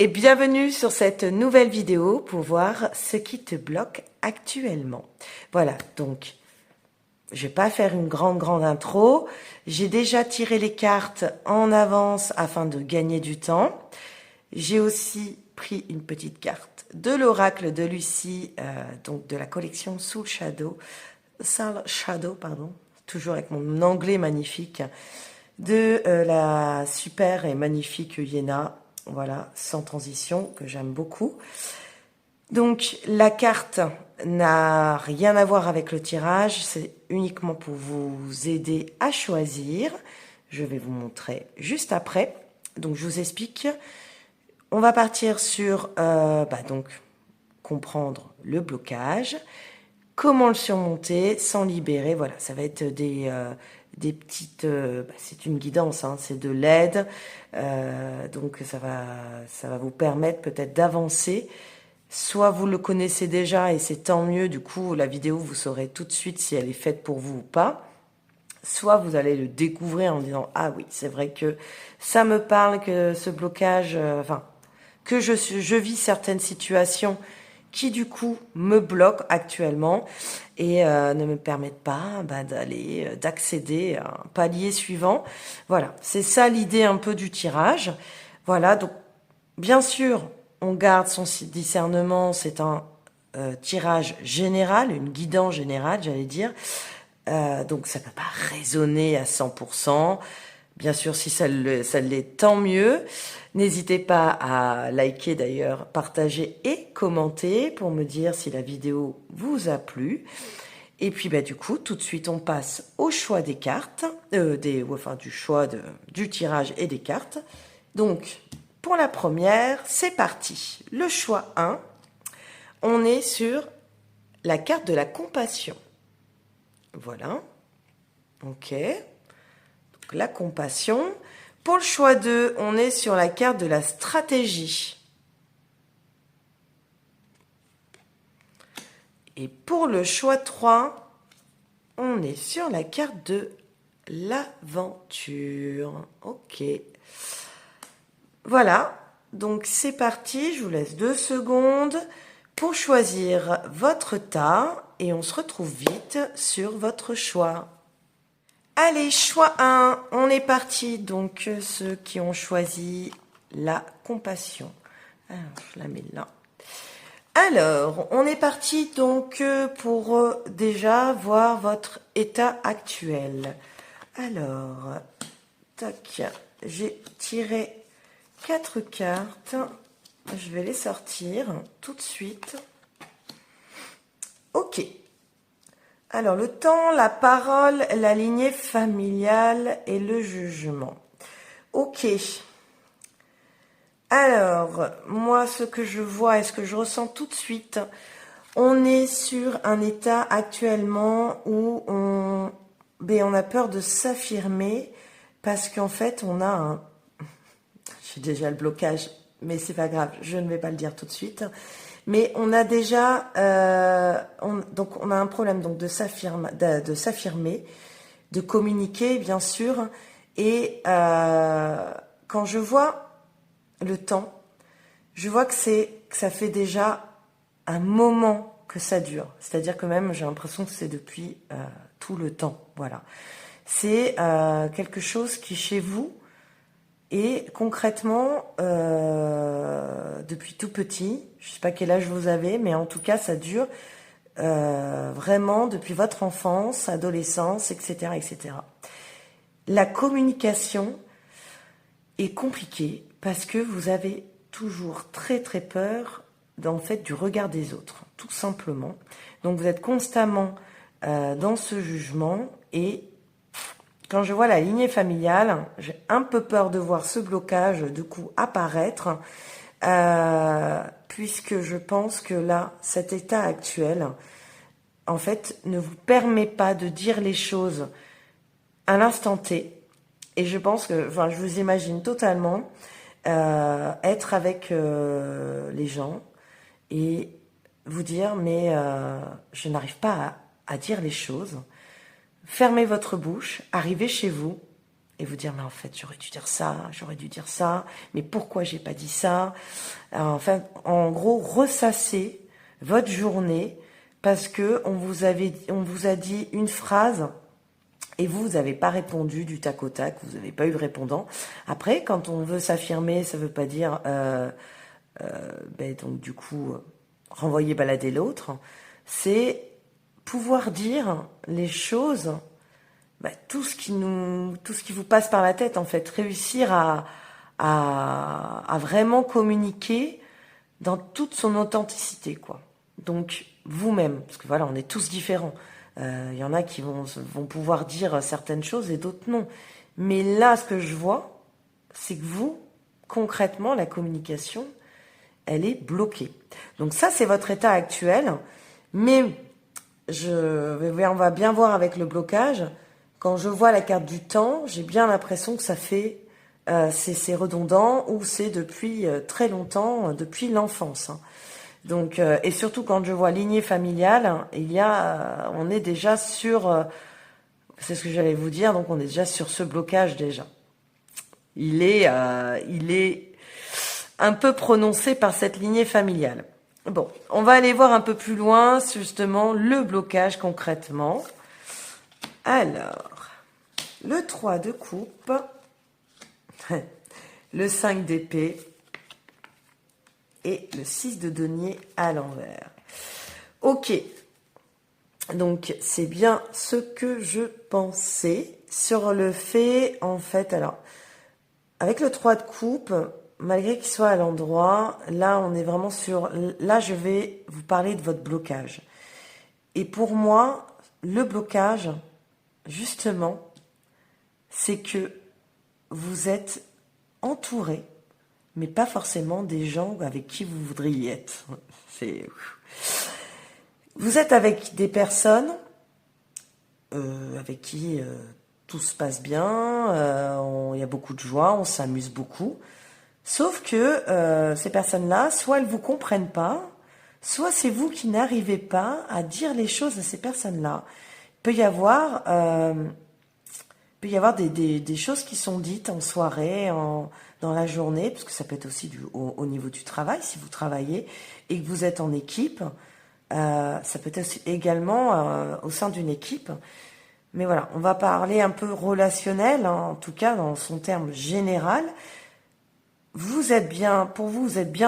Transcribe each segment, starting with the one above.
et bienvenue sur cette nouvelle vidéo pour voir ce qui te bloque actuellement. Voilà, donc je vais pas faire une grande intro. J'ai déjà tiré les cartes en avance afin de gagner du temps. J'ai aussi pris une petite carte de l'oracle de Lucie, donc de la collection Soul Shadow, pardon, toujours avec mon anglais magnifique, de la super et magnifique Yéna, voilà, sans transition, que j'aime beaucoup. Donc la carte n'a rien à voir avec le tirage, c'est uniquement pour vous aider à choisir. Je vais vous montrer juste après. Donc je vous explique. On va partir sur donc comprendre le blocage, comment le surmonter sans libérer. Voilà, ça va être des petites, c'est une guidance, hein, c'est de l'aide, donc ça va vous permettre peut-être d'avancer. Soit vous le connaissez déjà et c'est tant mieux, du coup la vidéo vous saurez tout de suite si elle est faite pour vous ou pas. Soit vous allez le découvrir en disant ah oui, c'est vrai que ça me parle, que ce blocage, que je vis certaines situations qui du coup me bloquent actuellement et ne me permettent pas d'accéder à un palier suivant. Voilà, c'est ça l'idée un peu du tirage. Voilà, donc bien sûr, on garde son discernement, c'est un tirage général, une guidance générale, j'allais dire. Donc ça ne peut pas résonner à 100%. Bien sûr, si ça l'est, tant mieux. N'hésitez pas à liker d'ailleurs, partager et commenter pour me dire si la vidéo vous a plu. Et puis du coup, tout de suite, on passe au choix des cartes, du choix du tirage et des cartes. Donc, pour la première, c'est parti. Le choix 1, on est sur la carte de la compassion. Voilà. Ok. Donc, la compassion. Pour le choix 2, on est sur la carte de la stratégie. Et pour le choix 3, on est sur la carte de l'aventure. Ok. Voilà. Donc, c'est parti. Je vous laisse 2 secondes pour choisir votre tas et on se retrouve vite sur votre choix. Allez, choix 1, on est parti. Donc, ceux qui ont choisi la compassion. Alors, je la mets là. Alors, on est parti donc pour déjà voir votre état actuel. Alors, tac, j'ai tiré 4 cartes. Je vais les sortir tout de suite. Ok. Alors, le temps, la parole, la lignée familiale et le jugement. Ok. Alors, moi, ce que je vois et ce que je ressens tout de suite, on est sur un état actuellement où on a peur de s'affirmer parce qu'en fait, on a un... J'ai déjà le blocage, mais c'est pas grave, je ne vais pas le dire tout de suite. Mais on a déjà, donc on a un problème donc de s'affirmer, de communiquer bien sûr. Et quand je vois le temps, je vois que ça fait déjà un moment que ça dure. C'est-à-dire que même j'ai l'impression que c'est depuis tout le temps. Voilà, c'est quelque chose qui chez vous et concrètement, depuis tout petit, je ne sais pas quel âge vous avez, mais en tout cas, ça dure vraiment depuis votre enfance, adolescence, etc., etc. La communication est compliquée parce que vous avez toujours très très peur en fait du regard des autres, tout simplement. Donc vous êtes constamment dans ce jugement et quand je vois la lignée familiale, j'ai un peu peur de voir ce blocage du coup apparaître, puisque je pense que là, cet état actuel, en fait, ne vous permet pas de dire les choses à l'instant T. Et je pense que, je vous imagine totalement être avec les gens et vous dire, mais je n'arrive pas à dire les choses. Fermez votre bouche, arrivez chez vous et vous dire, mais en fait, j'aurais dû dire ça, j'aurais dû dire ça, mais pourquoi j'ai pas dit ça? Enfin, en gros, ressasser votre journée parce que on vous a dit une phrase et vous n'avez pas répondu du tac au tac, vous n'avez pas eu de répondant. Après, quand on veut s'affirmer, ça veut pas dire, donc du coup, renvoyer balader l'autre. C'est pouvoir dire les choses, tout ce qui vous passe par la tête en fait, réussir à vraiment communiquer dans toute son authenticité, quoi. Donc vous-même, parce que voilà, on est tous différents. Y en a qui vont pouvoir dire certaines choses et d'autres non. Mais là, ce que je vois, c'est que vous, concrètement, la communication, elle est bloquée. Donc ça, c'est votre état actuel. Mais on va bien voir avec le blocage. Quand je vois la carte du temps, j'ai bien l'impression que ça fait, c'est redondant ou c'est depuis très longtemps, depuis l'enfance. Donc, et surtout quand je vois lignée familiale, on est déjà sur, c'est ce que j'allais vous dire, donc on est déjà sur ce blocage déjà. Il est un peu prononcé par cette lignée familiale. Bon, on va aller voir un peu plus loin, justement, le blocage concrètement. Alors, le 3 de coupe, le 5 d'épée et le 6 de denier à l'envers. Ok, donc c'est bien ce que je pensais sur le fait, en fait, alors, avec le 3 de coupe, malgré qu'il soit à l'endroit, là on est vraiment sur, là je vais vous parler de votre blocage. Et pour moi, le blocage, justement, c'est que vous êtes entouré, mais pas forcément des gens avec qui vous voudriez être. Vous êtes avec des personnes avec qui tout se passe bien, il y a beaucoup de joie, on s'amuse beaucoup. Sauf que ces personnes-là, soit elles vous comprennent pas, soit c'est vous qui n'arrivez pas à dire les choses à ces personnes-là. Il peut y avoir des choses qui sont dites en soirée, dans la journée, parce que ça peut être aussi au niveau du travail, si vous travaillez et que vous êtes en équipe. Ça peut être aussi également au sein d'une équipe. Mais voilà, on va parler un peu relationnel, en tout cas dans son terme général. Vous êtes bien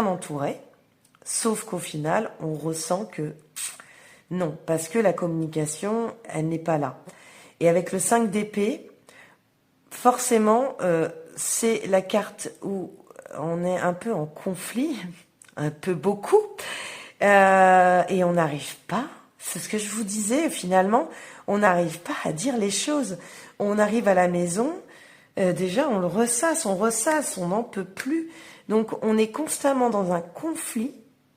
entouré, sauf qu'au final, on ressent que non, parce que la communication, elle n'est pas là. Et avec le 5 d'épée, forcément, c'est la carte où on est un peu en conflit, un peu beaucoup, et on n'arrive pas, c'est ce que je vous disais finalement, on n'arrive pas à dire les choses. On arrive à la maison, déjà on ressasse, on n'en peut plus. Donc on est constamment dans un conflit,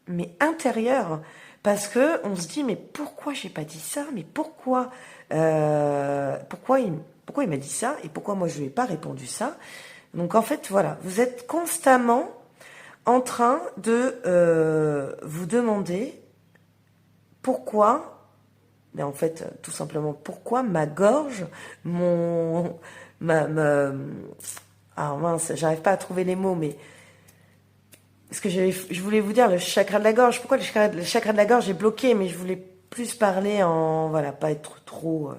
mais intérieur, parce que on se dit mais pourquoi j'ai pas dit ça, mais pourquoi il m'a dit ça et pourquoi moi je lui ai pas répondu ça. Donc en fait voilà, vous êtes constamment en train de vous demander pourquoi, mais en fait tout simplement pourquoi ma gorge, alors mince, j'arrive pas à trouver les mots, mais parce que je voulais vous dire le chakra de la gorge, pourquoi le chakra de la gorge est bloqué, mais je voulais plus parler pas être trop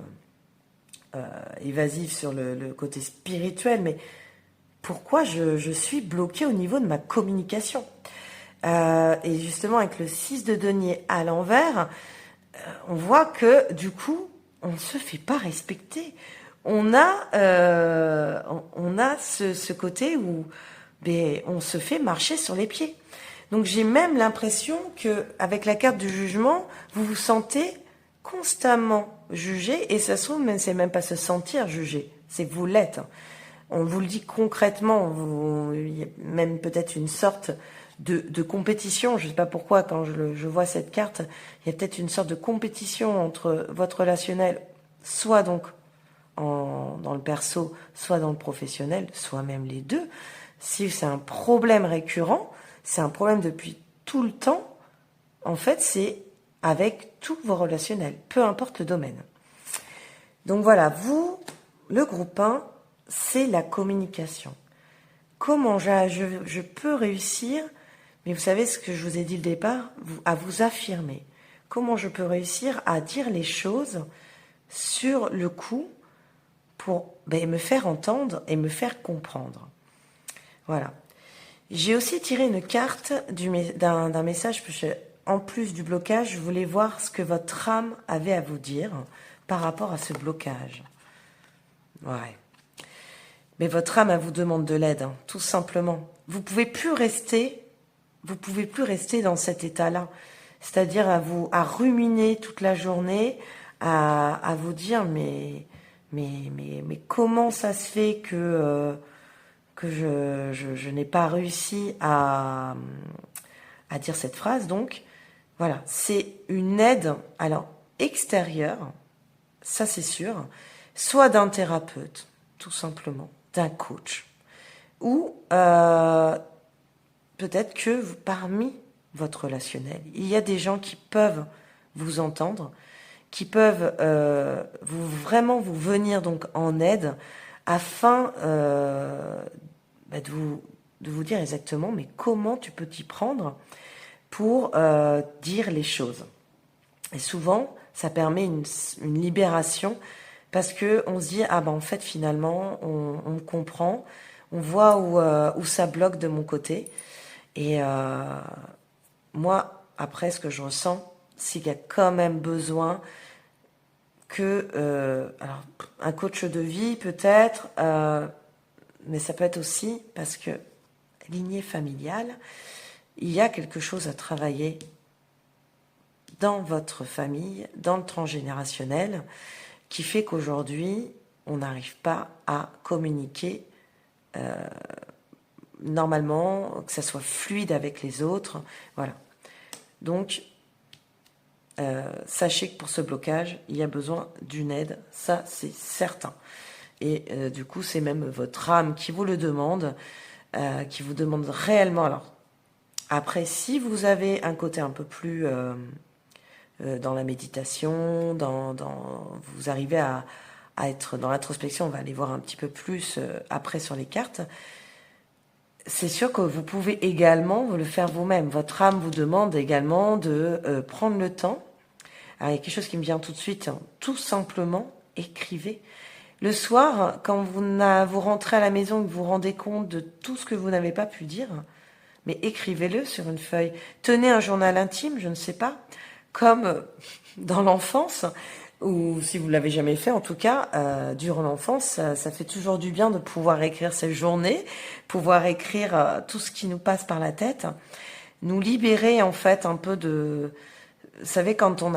évasif sur le côté spirituel, mais pourquoi je suis bloquée au niveau de ma communication. Et justement, avec le 6 de denier à l'envers, on voit que, du coup, on ne se fait pas respecter. On a ce côté où on se fait marcher sur les pieds. Donc, j'ai même l'impression que, avec la carte du jugement, vous vous sentez constamment jugé, et ça se trouve, c'est même pas se sentir jugé, c'est que vous l'êtes. On vous le dit concrètement, il y a même peut-être une sorte de compétition, je ne sais pas pourquoi quand je vois cette carte, il y a peut-être une sorte de compétition entre votre relationnel, soit donc dans le perso, soit dans le professionnel, soit même les deux. Si c'est un problème récurrent, c'est un problème depuis tout le temps, en fait c'est avec tous vos relationnels, peu importe le domaine. Donc voilà, vous, le groupe 1, c'est la communication. Comment je peux réussir, mais vous savez ce que je vous ai dit au départ, à vous affirmer. Comment je peux réussir à dire les choses sur le coup pour me faire entendre et me faire comprendre. Voilà. J'ai aussi tiré une carte d'un message, parce que, en plus du blocage, je voulais voir ce que votre âme avait à vous dire par rapport à ce blocage. Ouais. Mais votre âme, elle vous demande de l'aide, tout simplement. Vous pouvez plus rester dans cet état-là. C'est-à-dire à ruminer toute la journée, à vous dire mais comment ça se fait que je n'ai pas réussi à dire cette phrase. Donc voilà, c'est une aide alors extérieure, ça c'est sûr, soit d'un thérapeute, tout simplement, d'un coach, ou peut-être que parmi votre relationnel, il y a des gens qui peuvent vous entendre, qui peuvent vraiment vous venir donc en aide afin de vous dire exactement mais comment tu peux t'y prendre pour dire les choses. Et souvent, ça permet une libération parce que on se dit en fait finalement on comprend, on voit où ça bloque de mon côté. Et moi, après, ce que je ressens, c'est qu'il y a quand même besoin que... alors, un coach de vie, peut-être, mais ça peut être aussi parce que lignée familiale, il y a quelque chose à travailler dans votre famille, dans le transgénérationnel, qui fait qu'aujourd'hui, on n'arrive pas à communiquer normalement, que ça soit fluide avec les autres. Voilà. Donc, sachez que pour ce blocage, il y a besoin d'une aide, ça c'est certain. Et du coup, c'est même votre âme qui vous le demande, qui vous demande réellement. Alors, après, si vous avez un côté un peu plus dans la méditation, vous arrivez à être dans l'introspection, on va aller voir un petit peu plus après sur les cartes. C'est sûr que vous pouvez également le faire vous-même. Votre âme vous demande également de prendre le temps. Alors, il y a quelque chose qui me vient tout de suite. Tout simplement, écrivez. Le soir, quand vous rentrez à la maison et que vous vous rendez compte de tout ce que vous n'avez pas pu dire, mais écrivez-le sur une feuille. Tenez un journal intime, je ne sais pas, comme dans l'enfance, ou si vous l'avez jamais fait, en tout cas, durant l'enfance, ça fait toujours du bien de pouvoir écrire ses journées, pouvoir écrire tout ce qui nous passe par la tête, nous libérer en fait un peu de... Vous savez, quand on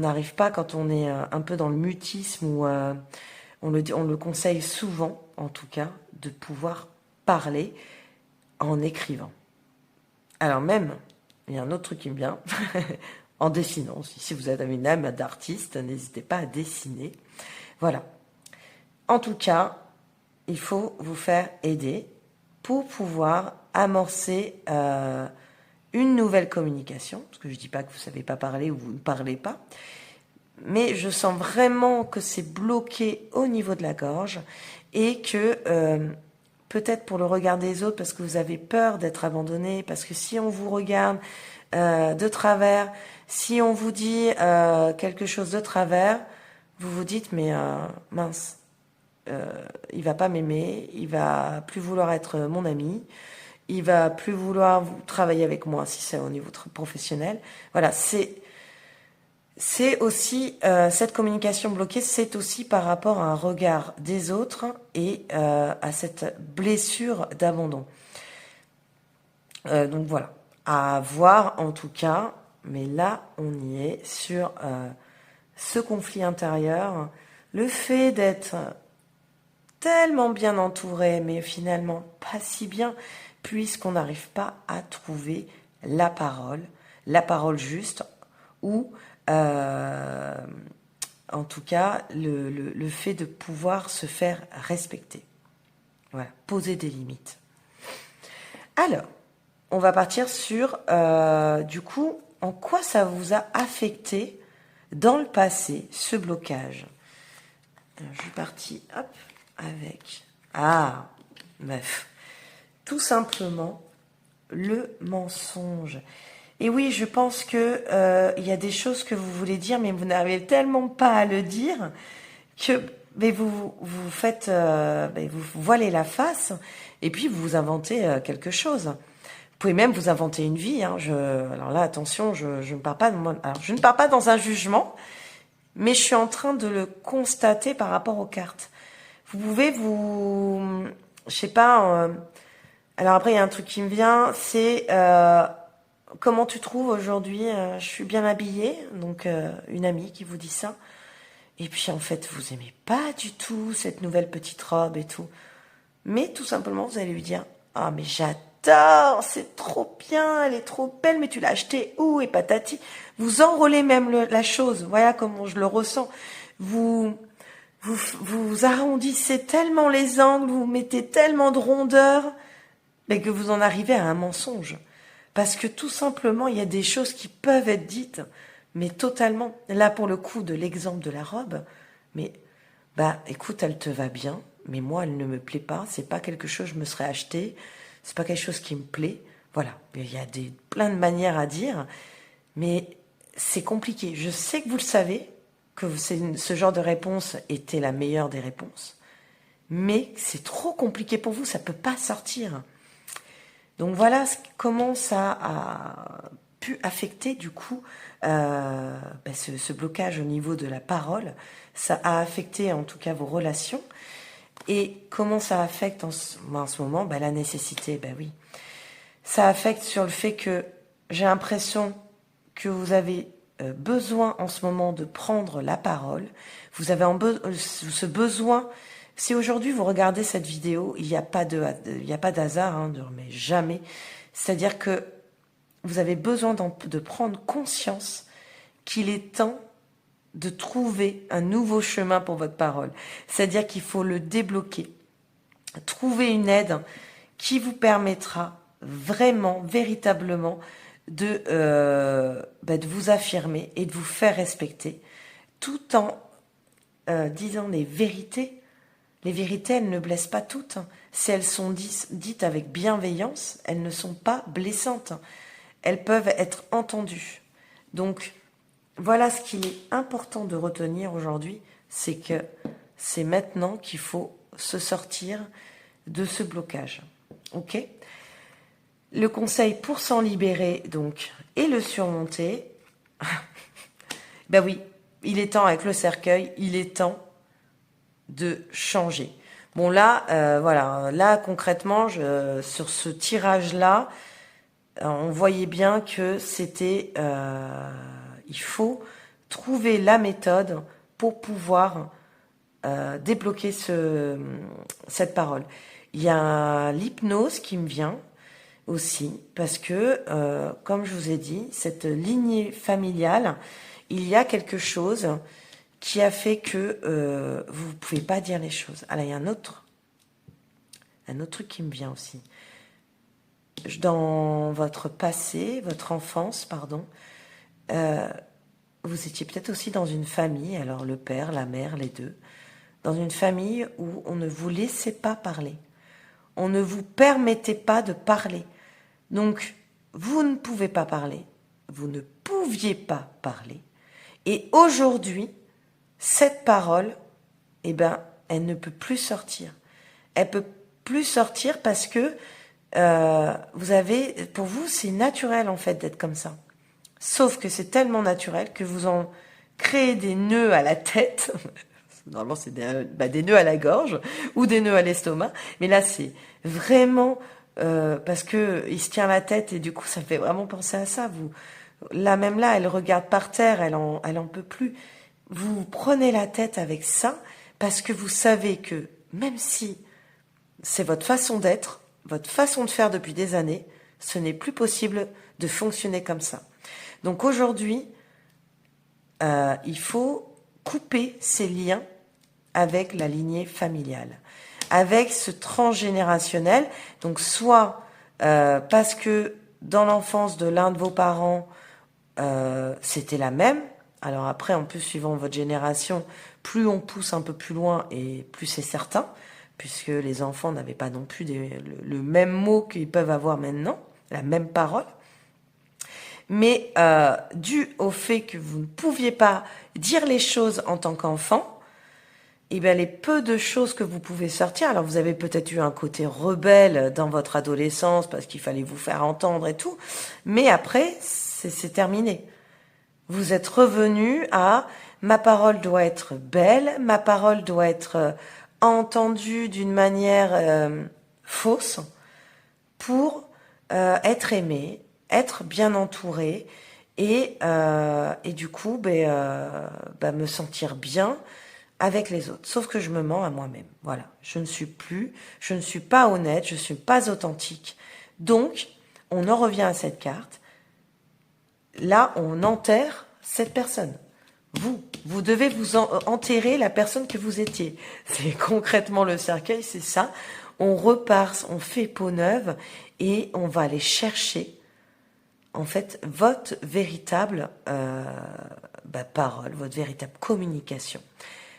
n'arrive pas, quand on est un peu dans le mutisme, ou on le conseille souvent, en tout cas, de pouvoir parler en écrivant. Alors même, il y a un autre truc qui me vient, en dessinant aussi. Si vous avez une âme d'artiste, n'hésitez pas à dessiner. Voilà. En tout cas, il faut vous faire aider pour pouvoir amorcer une nouvelle communication. Parce que je ne dis pas que vous ne savez pas parler ou vous ne parlez pas. Mais je sens vraiment que c'est bloqué au niveau de la gorge et que peut-être pour le regard des autres, parce que vous avez peur d'être abandonné, parce que si on vous regarde de travers, si on vous dit quelque chose de travers, vous vous dites mais mince, il va pas m'aimer, il va plus vouloir être mon ami, il va plus vouloir travailler avec moi si c'est au niveau professionnel. Voilà, c'est aussi cette communication bloquée, c'est aussi par rapport à un regard des autres et à cette blessure d'abandon. Donc voilà, à voir en tout cas, mais là on y est sur ce conflit intérieur, le fait d'être tellement bien entouré, mais finalement pas si bien, puisqu'on n'arrive pas à trouver la parole juste, ou en tout cas le fait de pouvoir se faire respecter. Voilà, poser des limites. Alors, on va partir sur, du coup, en quoi ça vous a affecté dans le passé, ce blocage. Alors, je suis partie, hop, avec Ah, bref. Tout simplement, le mensonge. Et oui, je pense que il y a des choses que vous voulez dire, mais vous n'arrivez tellement pas à le dire que mais vous faites, vous voilez la face et puis vous vous inventez quelque chose. Vous pouvez même vous inventer une vie. Hein. Alors là, attention, je ne pars pas. Alors, je ne pars pas dans un jugement, mais je suis en train de le constater par rapport aux cartes. Vous pouvez je sais pas. Alors après, il y a un truc qui me vient, c'est comment tu trouves aujourd'hui, je suis bien habillée, donc une amie qui vous dit ça. Et puis en fait, vous aimez pas du tout cette nouvelle petite robe et tout. Mais tout simplement, vous allez lui dire, ah mais j'adore, c'est trop bien, elle est trop belle, mais tu l'as achetée où et patati. Vous enrôlez même la chose, voilà comment je le ressens. Vous, vous arrondissez tellement les angles, vous mettez tellement de rondeur, mais que vous en arrivez à un mensonge. Parce que tout simplement, il y a des choses qui peuvent être dites, mais totalement. Là, pour le coup, de l'exemple de la robe, mais, bah, écoute, elle te va bien, mais moi, elle ne me plaît pas, c'est pas quelque chose que je me serais acheté, c'est pas quelque chose qui me plaît. Voilà. Il y a plein de manières à dire, mais c'est compliqué. Je sais que vous le savez, que ce genre de réponse était la meilleure des réponses, mais c'est trop compliqué pour vous, ça peut pas sortir. Donc voilà comment ça a pu affecter du coup ce blocage au niveau de la parole. Ça a affecté en tout cas vos relations. Et comment ça affecte en ce moment la nécessité, oui. Ça affecte sur le fait que j'ai l'impression que vous avez besoin en ce moment de prendre la parole. Vous avez ce besoin. Si aujourd'hui vous regardez cette vidéo, il n'y a pas d'hasard, hein, mais jamais. C'est-à-dire que vous avez besoin de prendre conscience qu'il est temps de trouver un nouveau chemin pour votre parole. C'est-à-dire qu'il faut le débloquer. Trouver une aide qui vous permettra vraiment, véritablement, de vous affirmer et de vous faire respecter, tout en disant les vérités. Les vérités, elles ne blessent pas toutes. Si elles sont dites avec bienveillance, elles ne sont pas blessantes. Elles peuvent être entendues. Donc, voilà ce qu'il est important de retenir aujourd'hui, c'est que c'est maintenant qu'il faut se sortir de ce blocage. Ok ? Le conseil pour s'en libérer, donc, et le surmonter, oui, il est temps avec le cercueil, il est temps de changer. Bon là, voilà, là concrètement, sur ce tirage-là, on voyait bien que c'était, il faut trouver la méthode pour pouvoir débloquer cette parole. Il y a l'hypnose qui me vient aussi, parce que, comme je vous ai dit, cette lignée familiale, il y a quelque chose qui a fait que vous ne pouvez pas dire les choses. Ah là, il y a un autre truc qui me vient aussi. Dans votre passé, votre enfance, pardon, vous étiez peut-être aussi dans une famille, alors le père, la mère, les deux, dans une famille où on ne vous laissait pas parler. On ne vous permettait pas de parler. Donc, vous ne pouvez pas parler, vous ne pouviez pas parler. Et aujourd'hui, cette parole, elle ne peut plus sortir. Elle peut plus sortir parce que pour vous, c'est naturel en fait d'être comme ça. Sauf que c'est tellement naturel que vous en créez des nœuds à la tête. Normalement, c'est des nœuds à la gorge ou des nœuds à l'estomac. Mais là, c'est vraiment parce que il se tient la tête et du coup, ça fait vraiment penser à ça. Même là, elle regarde par terre, elle en peut plus. Vous prenez la tête avec ça parce que vous savez que même si c'est votre façon d'être, votre façon de faire depuis des années, ce n'est plus possible de fonctionner comme ça. Donc aujourd'hui, il faut couper ces liens avec la lignée familiale, avec ce transgénérationnel. Donc soit parce que dans l'enfance de l'un de vos parents, c'était la même. Alors après, en plus, suivant votre génération, plus on pousse un peu plus loin et plus c'est certain. puisque les enfants n'avaient pas non plus le même mot qu'ils peuvent avoir maintenant, la même parole. Mais dû au fait que vous ne pouviez pas dire les choses en tant qu'enfant, et bien les peu de choses que vous pouvez sortir, alors vous avez peut-être eu un côté rebelle dans votre adolescence parce qu'il fallait vous faire entendre et tout, mais après, c'est terminé. Vous êtes revenu à ma parole doit être belle, ma parole doit être entendue d'une manière fausse pour être aimée, être bien entourée et du coup me sentir bien avec les autres. Sauf que je me mens à moi-même. Voilà, je ne suis pas honnête, je ne suis pas authentique. Donc, on en revient à cette carte. Là, on enterre cette personne. Vous devez vous enterrer la personne que vous étiez. C'est concrètement le cercueil, c'est ça. On repart, on fait peau neuve et on va aller chercher, en fait, votre véritable parole, votre véritable communication.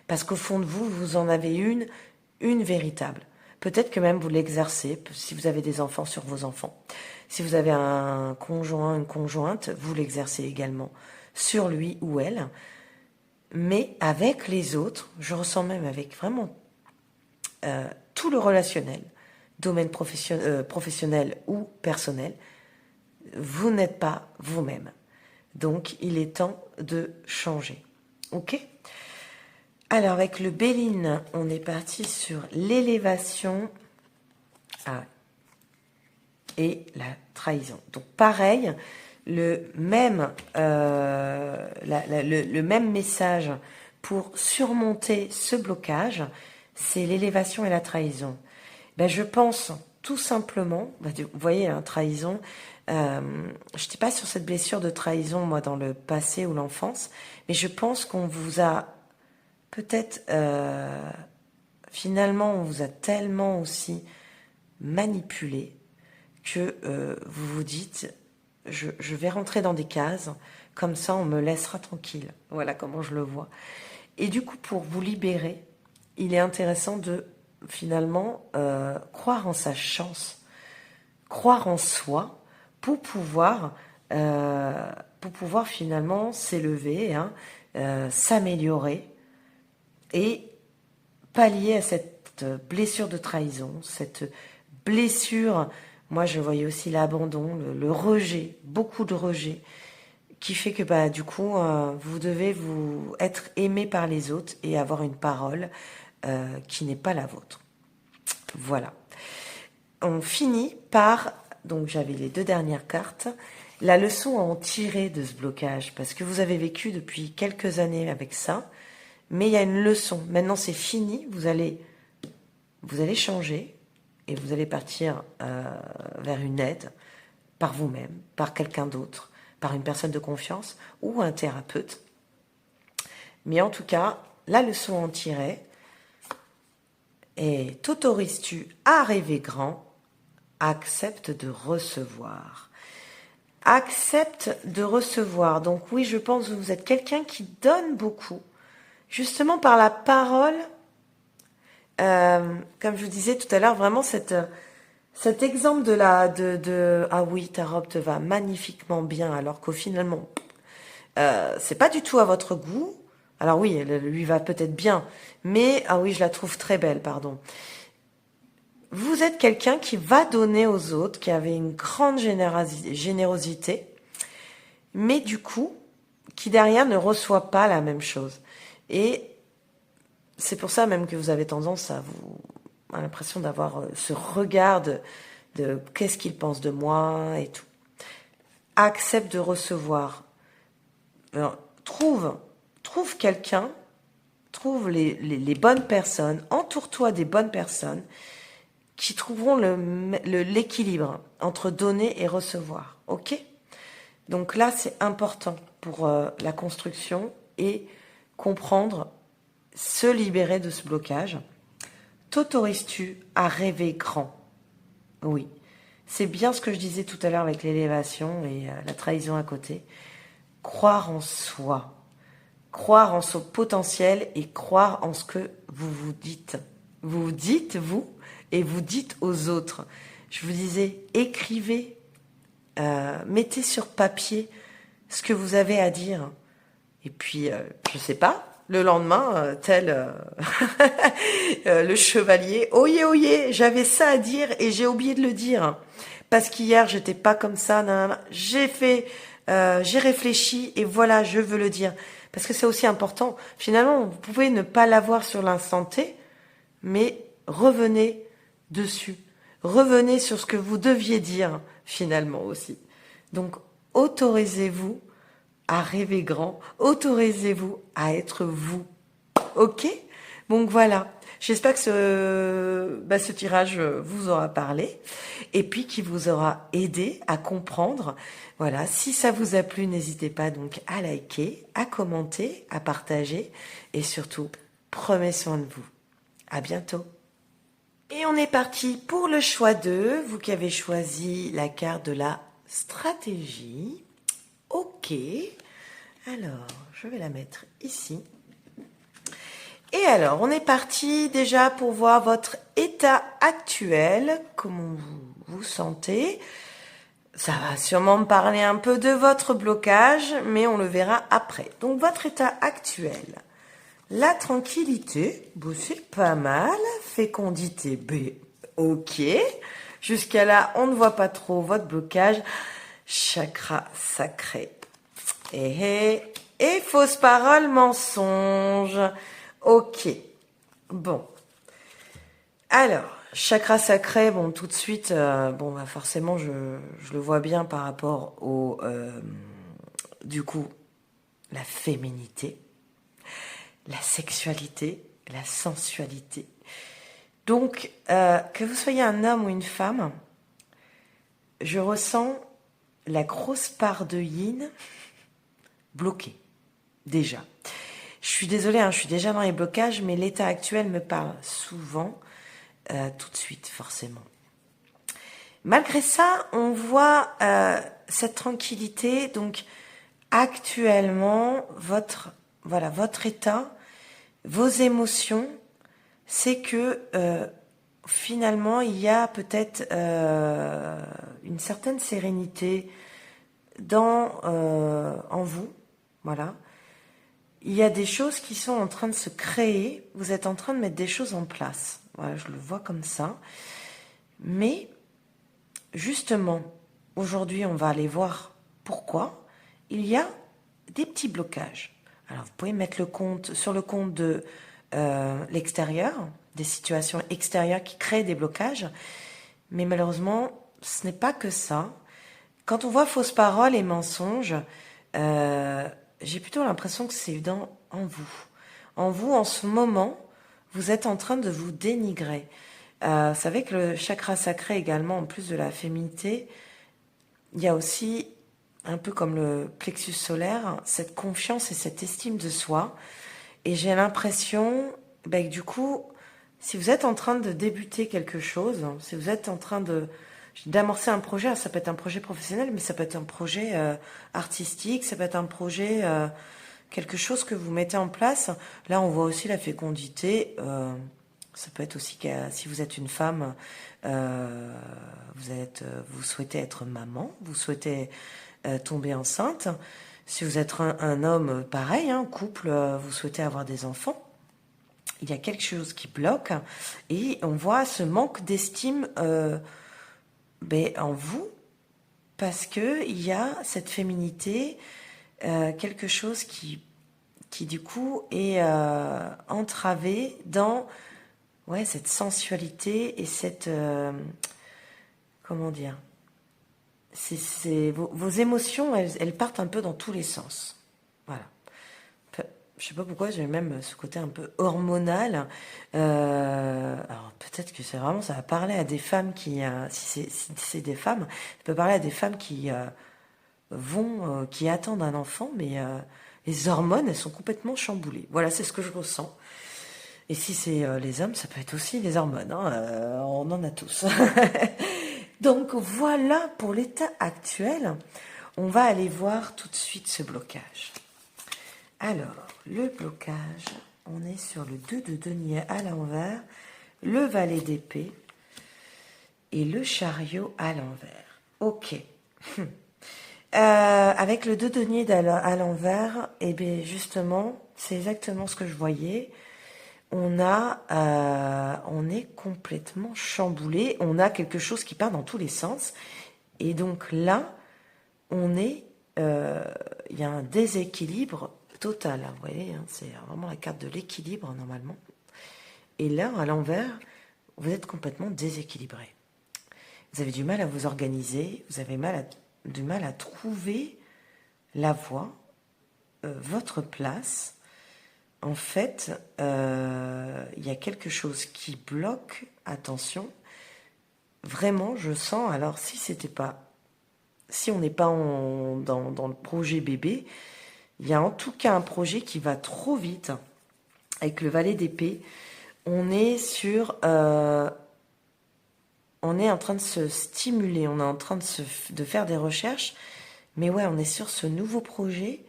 Parce qu'au fond de vous, vous en avez une véritable. Peut-être que même vous l'exercez, si vous avez des enfants, sur vos enfants. Si vous avez un conjoint, une conjointe, vous l'exercez également sur lui ou elle. Mais avec les autres, je ressens même avec vraiment tout le relationnel, domaine professionnel ou personnel, vous n'êtes pas vous-même. Donc, il est temps de changer. Ok ? Alors, avec le Béline, on est parti sur l'élévation et la trahison. Donc, pareil, le même message pour surmonter ce blocage, c'est l'élévation et la trahison. Je pense tout simplement, vous voyez, trahison, je n'étais pas sur cette blessure de trahison, moi, dans le passé ou l'enfance, mais je pense qu'on vous a peut-être, finalement, on vous a tellement aussi manipulé que vous vous dites, je vais rentrer dans des cases, comme ça on me laissera tranquille. Voilà comment je le vois. Et du coup, pour vous libérer, il est intéressant de finalement croire en sa chance, croire en soi pour pouvoir finalement s'élever, s'améliorer et pallier à cette blessure de trahison, cette blessure. Moi, je voyais aussi l'abandon, le rejet, beaucoup de rejet, qui fait que du coup, vous devez vous être aimé par les autres et avoir une parole qui n'est pas la vôtre. Voilà. On finit par, donc j'avais les 2 dernières cartes, la leçon à en tirer de ce blocage, parce que vous avez vécu depuis quelques années avec ça, mais il y a une leçon. Maintenant, c'est fini, vous allez changer et vous allez partir vers une aide par vous-même, par quelqu'un d'autre, par une personne de confiance ou un thérapeute. Mais en tout cas, la leçon à en tirer est: t'autorises-tu à rêver grand? Accepte de recevoir. Accepte de recevoir. Donc oui, je pense que vous êtes quelqu'un qui donne beaucoup, justement par la parole. Comme je vous disais tout à l'heure, vraiment cet exemple de ah oui, ta robe te va magnifiquement bien, alors qu'au finalement c'est pas du tout à votre goût. Alors oui, elle lui va peut-être bien, mais ah oui, je la trouve très belle, pardon. Vous êtes quelqu'un qui va donner aux autres, qui avait une grande générosité, mais du coup, qui derrière ne reçoit pas la même chose. Et c'est pour ça même que vous avez tendance à l'impression d'avoir ce regard de qu'est-ce qu'il pense de moi et tout. Accepte de recevoir. Alors, trouve quelqu'un, trouve les bonnes personnes, entoure-toi des bonnes personnes qui trouveront l'équilibre entre donner et recevoir. Ok ? Donc là, c'est important pour la construction et comprendre, se libérer de ce blocage. T'autorises-tu à rêver grand? Oui. C'est bien ce que je disais tout à l'heure avec l'élévation et la trahison à côté. Croire en soi. Croire en son potentiel et croire en ce que vous vous dites. Vous dites, vous, et vous dites aux autres. Je vous disais, écrivez, mettez sur papier ce que vous avez à dire. Et puis, je sais pas, le lendemain, tel le chevalier, oyez, oyez, j'avais ça à dire et j'ai oublié de le dire. Parce qu'hier, j'étais pas comme ça, nanana. J'ai réfléchi et voilà, je veux le dire. Parce que c'est aussi important. Finalement, vous pouvez ne pas l'avoir sur l'instant T, mais revenez dessus. Revenez sur ce que vous deviez dire, finalement aussi. Donc, autorisez-vous à rêver grand, autorisez-vous à être vous. Ok? Donc voilà. J'espère que ce tirage vous aura parlé et puis qui vous aura aidé à comprendre. Voilà. Si ça vous a plu, n'hésitez pas donc à liker, à commenter, à partager et surtout, prenez soin de vous. À bientôt. Et on est parti pour le choix 2. Vous qui avez choisi la carte de la stratégie. Ok. Alors, je vais la mettre ici. Et alors, on est parti déjà pour voir votre état actuel, comment vous vous sentez. Ça va sûrement me parler un peu de votre blocage, mais on le verra après. Donc, votre état actuel. La tranquillité, bon, c'est pas mal. Fécondité, B, ok. Jusqu'à là, on ne voit pas trop votre blocage. Chakra sacré. Et fausse parole, mensonge. Ok. Bon. Alors, chakra sacré, bon, tout de suite, bon, bah forcément, je le vois bien par rapport au, du coup, la féminité, la sexualité, la sensualité. Donc, que vous soyez un homme ou une femme, je ressens la grosse part de yin bloquée, déjà. Je suis désolée, hein, je suis déjà dans les blocages, mais l'état actuel me parle souvent, tout de suite, forcément. Malgré ça, on voit cette tranquillité. Donc, actuellement, votre état, vos émotions, c'est que finalement, il y a peut-être une certaine sérénité en vous, voilà. Il y a des choses qui sont en train de se créer. Vous êtes en train de mettre des choses en place. Voilà, je le vois comme ça. Mais, justement, aujourd'hui, on va aller voir pourquoi il y a des petits blocages. Alors, vous pouvez mettre sur le compte de l'extérieur, des situations extérieures qui créent des blocages. Mais malheureusement, ce n'est pas que ça. Quand on voit fausse parole et mensonge, j'ai plutôt l'impression que c'est en vous. En vous, en ce moment, vous êtes en train de vous dénigrer. Vous savez que le chakra sacré également, en plus de la féminité, il y a aussi, un peu comme le plexus solaire, cette confiance et cette estime de soi. Et j'ai l'impression que du coup, si vous êtes en train de débuter quelque chose, si vous êtes en train d'amorcer un projet, ça peut être un projet professionnel, mais ça peut être un projet artistique, ça peut être un projet, quelque chose que vous mettez en place. Là, on voit aussi la fécondité. Ça peut être aussi que si vous êtes une femme, vous souhaitez être maman, vous souhaitez tomber enceinte. Si vous êtes un homme, pareil, couple, vous souhaitez avoir des enfants. Il y a quelque chose qui bloque et on voit ce manque d'estime en vous, parce que il y a cette féminité, quelque chose qui du coup est entravé dans cette sensualité et cette comment dire, vos émotions, elles partent un peu dans tous les sens. Voilà. Je sais pas pourquoi, j'ai même ce côté un peu hormonal. Alors peut-être que ça va parler à des femmes qui, si c'est des femmes, ça peut parler à des femmes qui qui attendent un enfant, mais les hormones, elles sont complètement chamboulées. Voilà, c'est ce que je ressens. Et si c'est les hommes, ça peut être aussi les hormones. On en a tous. Donc voilà pour l'état actuel. On va aller voir tout de suite ce blocage. Alors, le blocage, on est sur le 2 de denier à l'envers. le valet d'épée et le chariot à l'envers. Ok. Avec le 2 denier à l'envers, et bien justement, c'est exactement ce que je voyais. On est complètement chamboulé. On a quelque chose qui part dans tous les sens. Et donc là, il y a un déséquilibre total. Hein, vous voyez, hein, c'est vraiment la carte de l'équilibre normalement. Et là, à l'envers, vous êtes complètement déséquilibré. Vous avez du mal à vous organiser, vous avez du mal à trouver la voie, votre place. En fait, il y a quelque chose qui bloque. Attention, vraiment, je sens. Alors, si on n'est pas dans le projet bébé, il y a en tout cas un projet qui va trop vite. Avec le valet d'épée, on est en train de se stimuler, on est en train de faire des recherches, mais ouais, on est sur ce nouveau projet,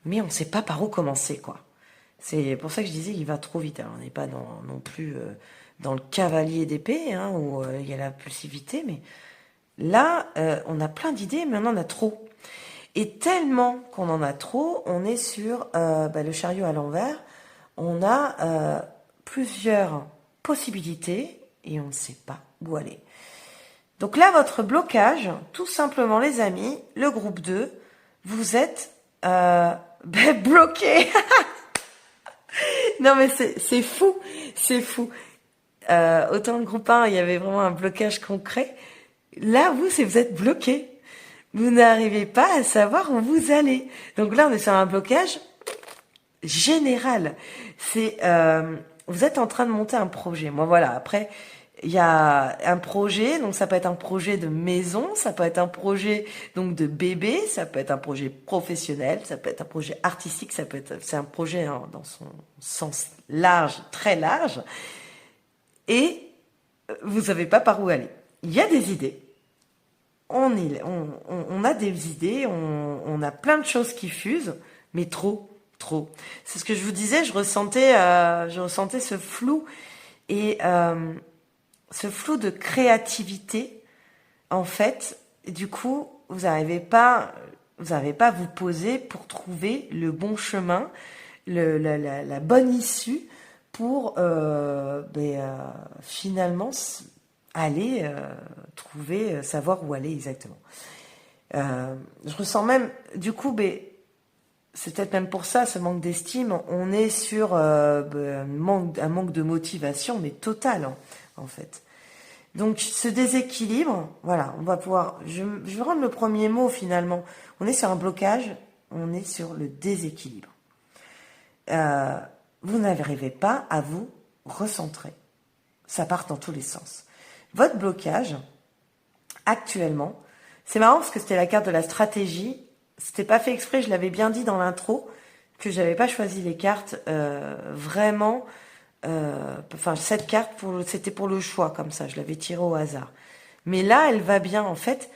mais on ne sait pas par où commencer, quoi. C'est pour ça que je disais qu'il va trop vite. Alors, on n'est pas non plus dans le cavalier d'épée, hein, où il y a l'impulsivité, mais là, on a plein d'idées, mais on en a trop. Et tellement qu'on en a trop, on est sur le chariot à l'envers, on a plusieurs possibilités, et on ne sait pas où aller. Donc là, votre blocage, tout simplement les amis, le groupe 2, vous êtes bloqué. Non mais c'est fou, c'est fou. Autant le groupe 1, il y avait vraiment un blocage concret. Là, vous êtes bloqué. Vous n'arrivez pas à savoir où vous allez. Donc là, on est sur un blocage général. Vous êtes en train de monter un projet. Moi, voilà. Après, il y a un projet. Donc, ça peut être un projet de maison. Ça peut être un projet, donc, de bébé. Ça peut être un projet professionnel. Ça peut être un projet artistique. C'est un projet dans son sens large, très large. Et vous savez pas par où aller. Il y a des idées. On a des idées. On a plein de choses qui fusent. Mais trop. C'est ce que je vous disais, je ressentais ce flou et ce flou de créativité. En fait, du coup, vous n'arrivez pas à vous poser pour trouver le bon chemin, la bonne issue pour finalement aller savoir où aller exactement. Je ressens même, du coup, c'est peut-être même pour ça, ce manque d'estime, on est sur un manque de motivation, mais total, en fait. Donc, ce déséquilibre, voilà, on va pouvoir... Je vais rendre le premier mot, finalement. On est sur un blocage, on est sur le déséquilibre. Vous n'arrivez pas à vous recentrer. Ça part dans tous les sens. Votre blocage, actuellement, c'est marrant parce que c'était la carte de la stratégie. C'était pas fait exprès, je l'avais bien dit dans l'intro, que j'avais pas choisi les cartes vraiment. Cette carte, c'était pour le choix, comme ça, je l'avais tirée au hasard. Mais là, elle va bien, en fait.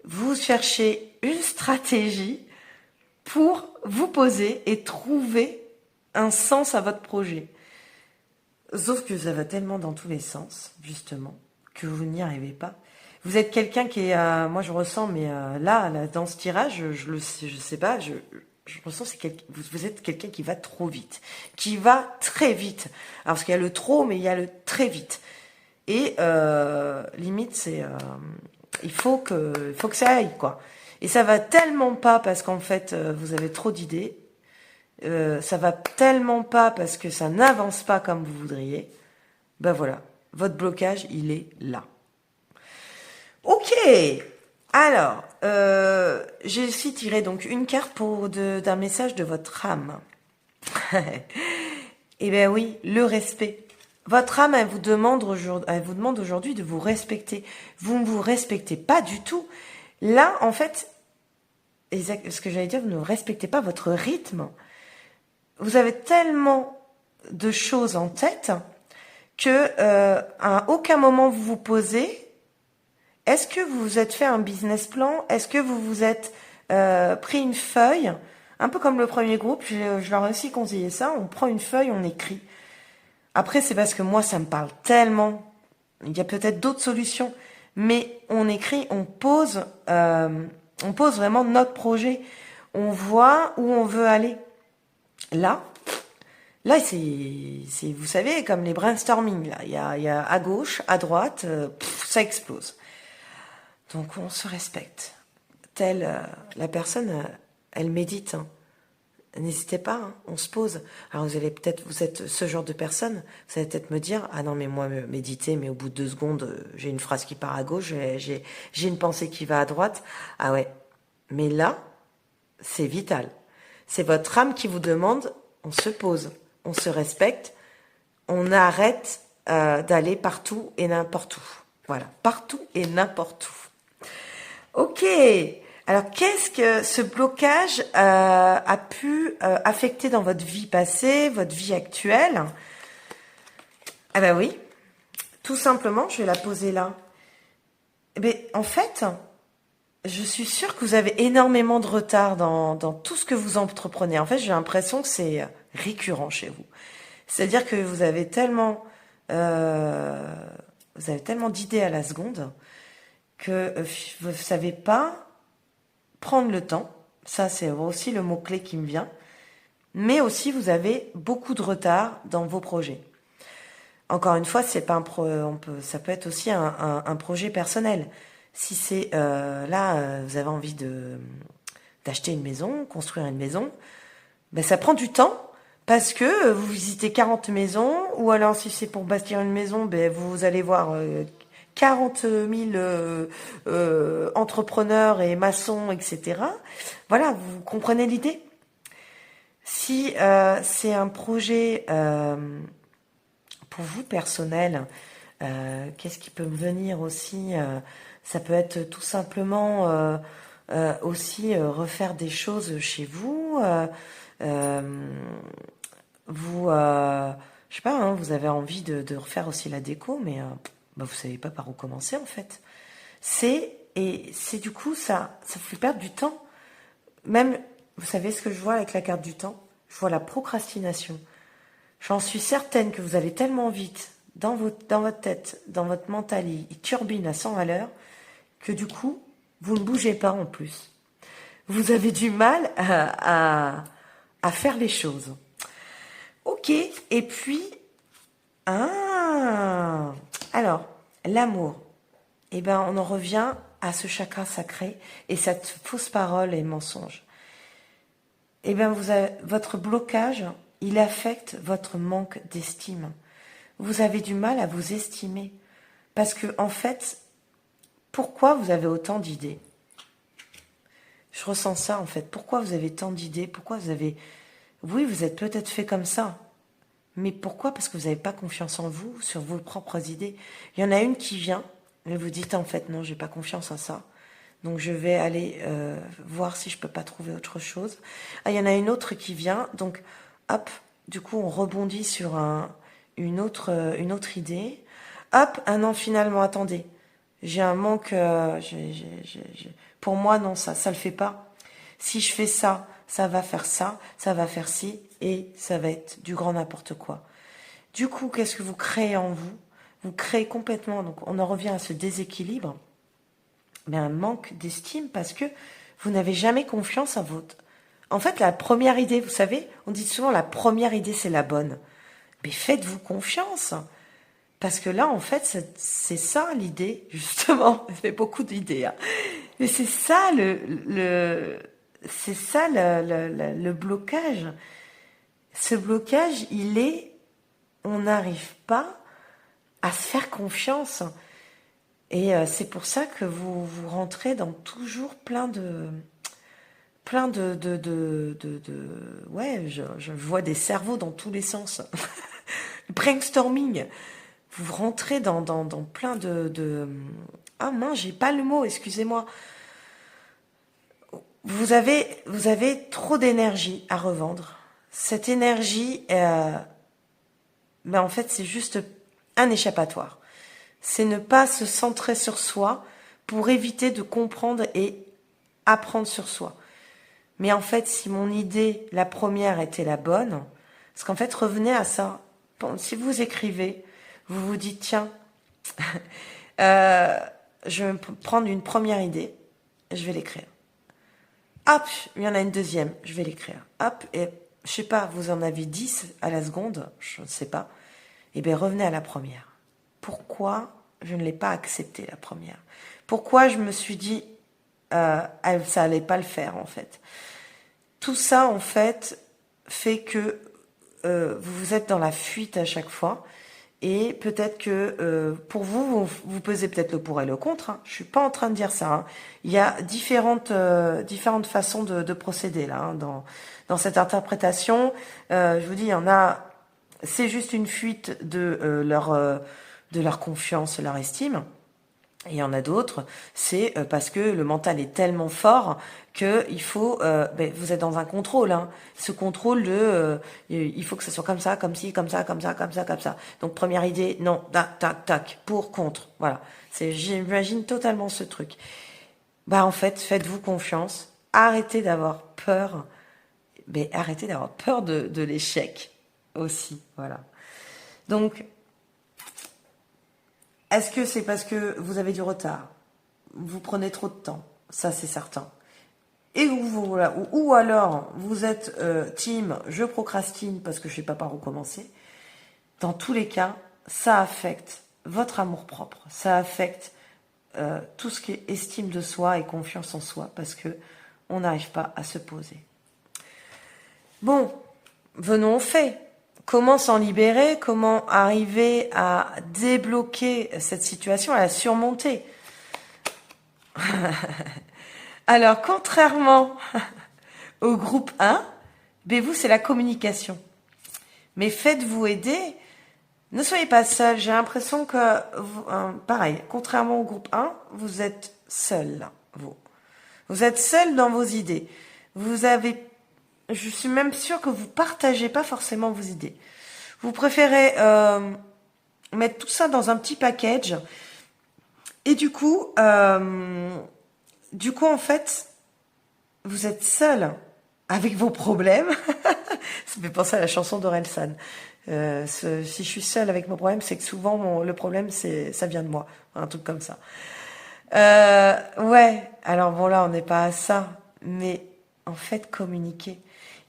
Vous cherchez une stratégie pour vous poser et trouver un sens à votre projet. Sauf que ça va tellement dans tous les sens, justement, que vous n'y arrivez pas. Vous êtes quelqu'un qui est, moi je ressens, mais là, dans ce tirage, je sais pas, je ressens vous êtes quelqu'un qui va trop vite, qui va très vite. Alors parce qu'il y a le trop, mais il y a le très vite. Et limite, il faut que ça aille, quoi. Et ça va tellement pas parce qu'en fait, vous avez trop d'idées. Ça va tellement pas parce que ça n'avance pas comme vous voudriez. Ben voilà, votre blocage, il est là. Ok, alors, j'ai aussi tiré donc une carte d'un message de votre âme. Eh bien oui, le respect. Votre âme, elle vous demande aujourd'hui de vous respecter. Vous ne vous respectez pas du tout. Là, en fait, ce que j'allais dire, vous ne respectez pas votre rythme. Vous avez tellement de choses en tête que à aucun moment vous vous posez. Est-ce que vous vous êtes fait un business plan? Est-ce que vous vous êtes pris une feuille? Un peu comme le premier groupe, je leur ai aussi conseillé ça. On prend une feuille, on écrit. Après, c'est parce que moi, ça me parle tellement. Il y a peut-être d'autres solutions, mais on écrit, on pose vraiment notre projet. On voit où on veut aller. Là, là, vous savez, comme les brainstorming. Là, il y a à gauche, à droite, ça explose. Donc, on se respecte. Telle la personne, elle médite. Hein. N'hésitez pas, hein, on se pose. Alors vous êtes ce genre de personne, vous allez peut-être me dire, ah non mais moi méditer, mais au bout de 2 secondes, j'ai une phrase qui part à gauche, j'ai une pensée qui va à droite. Ah ouais, mais là, c'est vital. C'est votre âme qui vous demande, on se pose, on se respecte, on arrête d'aller partout et n'importe où. Voilà, partout et n'importe où. Ok. Alors, qu'est-ce que ce blocage a pu affecter dans votre vie passée, votre vie actuelle? Ah ben oui, tout simplement, je vais la poser là. Eh ben, en fait, je suis sûre que vous avez énormément de retard dans tout ce que vous entreprenez. En fait, j'ai l'impression que c'est récurrent chez vous. C'est-à-dire que euh, vous avez tellement d'idées à la seconde que vous ne savez pas prendre le temps, ça c'est aussi le mot-clé qui me vient, mais aussi vous avez beaucoup de retard dans vos projets. Encore une fois, c'est pas ça peut être aussi un projet personnel. Si c'est vous avez envie d'acheter une maison, construire une maison, ben ça prend du temps parce que vous visitez 40 maisons, ou alors si c'est pour bâtir une maison, ben vous allez voir 40 000 entrepreneurs et maçons, etc. Voilà, vous comprenez l'idée? Si c'est un projet pour vous personnel, qu'est-ce qui peut me venir aussi? Ça peut être tout simplement aussi refaire des choses chez vous. Vous, je sais pas, hein, vous avez envie de refaire aussi la déco, mais bah, vous savez pas par où commencer en fait. C'est du coup ça vous fait perdre du temps. Même, vous savez ce que je vois avec la carte du temps? Je vois la procrastination. J'en suis certaine que vous allez tellement vite dans votre tête, dans votre mental, il turbine à 100 à l'heure, que du coup, vous ne bougez pas en plus. Vous avez du mal à faire les choses. Ok, et puis, alors, l'amour. Eh ben, on en revient à ce chakra sacré et cette fausse parole et mensonge. Eh bien, votre blocage, il affecte votre manque d'estime. Vous avez du mal à vous estimer. Parce que, en fait, pourquoi vous avez autant d'idées? Je ressens ça, en fait. Pourquoi vous avez tant d'idées? Pourquoi vous avez... Oui, vous êtes peut-être fait comme ça. Mais pourquoi? Parce que vous n'avez pas confiance en vous, sur vos propres idées. Il y en a une qui vient, et vous dites, en fait, non, j'ai pas confiance en ça. Donc je vais aller voir si je peux pas trouver autre chose. Ah, il y en a une autre qui vient, donc hop, du coup on rebondit sur une autre idée. Hop, ah non, finalement, attendez, j'ai un manque. Pour moi, non, ça le fait pas. Si je fais ça, ça va faire ça, ça va faire ci, et ça va être du grand n'importe quoi. Du coup, qu'est-ce que vous créez en vous? Vous créez complètement, donc on en revient à ce déséquilibre, mais un manque d'estime parce que vous n'avez jamais confiance en votre... En fait, la première idée, vous savez, on dit souvent la première idée, c'est la bonne. Mais faites-vous confiance. Parce que là, en fait, c'est ça l'idée, justement. Ça fait beaucoup d'idées. Hein. Mais c'est ça le blocage. Ce blocage, on n'arrive pas à se faire confiance. Et c'est pour ça que vous rentrez dans toujours plein de ouais, je vois des cerveaux dans tous les sens. Brainstorming. Vous rentrez dans plein ah mince, j'ai pas le mot, excusez-moi. Vous avez trop d'énergie à revendre. Cette énergie, ben en fait, c'est juste un échappatoire. C'est ne pas se centrer sur soi pour éviter de comprendre et apprendre sur soi. Mais en fait, si mon idée, la première, était la bonne, parce qu'en fait, revenez à ça. si vous écrivez, vous vous dites, tiens, je vais prendre une première idée, je vais l'écrire. Hop, il y en a une deuxième, je vais l'écrire. Hop, et je sais pas, vous en avez 10 à la seconde, je ne sais pas. Eh bien, revenez à la première. Pourquoi je ne l'ai pas acceptée, la première? Pourquoi je me suis dit, ça allait pas le faire, en fait? Tout ça, en fait que vous êtes dans la fuite à chaque fois. Et peut-être que pour vous pesez peut-être le pour et le contre. Hein. Je suis pas en train de dire ça. Hein. Il y a différentes façons de procéder là hein, dans cette interprétation. Je vous dis, il y en a, c'est juste une fuite de leur confiance, leur estime. Et il y en a d'autres, c'est parce que le mental est tellement fort que il faut, vous êtes dans un contrôle, hein. Ce contrôle de, il faut que ça soit comme ça, comme ci, comme ça, comme ça, comme ça, comme ça. Donc première idée, non, tac, tac, tac, pour, contre, voilà. J'imagine totalement ce truc. En fait, faites-vous confiance, arrêtez d'avoir peur, mais arrêtez d'avoir peur de l'échec aussi, voilà. Donc est-ce que c'est parce que vous avez du retard? Vous prenez trop de temps? Ça, c'est certain. Et ou alors, vous êtes team, je procrastine parce que je ne sais pas par où commencer. Dans tous les cas, ça affecte votre amour-propre. Ça affecte tout ce qui est estime de soi et confiance en soi parce que on n'arrive pas à se poser. Bon, venons aux faits. Comment s'en libérer? Comment arriver à débloquer cette situation, à la surmonter? Alors, contrairement au groupe 1, vous, c'est la communication. Mais faites-vous aider. Ne soyez pas seul. J'ai l'impression que, pareil, contrairement au groupe 1, vous êtes seul, vous. Vous êtes seul dans vos idées. Je suis même sûre que vous partagez pas forcément vos idées. Vous préférez mettre tout ça dans un petit package. Et du coup, en fait, vous êtes seul avec vos problèmes. Ça me fait penser à la chanson d'Orelsan. Si je suis seule avec mon problème, c'est que souvent le problème, ça vient de moi. Un truc comme ça. Ouais, alors bon là, on n'est pas à ça. Mais en fait, communiquer.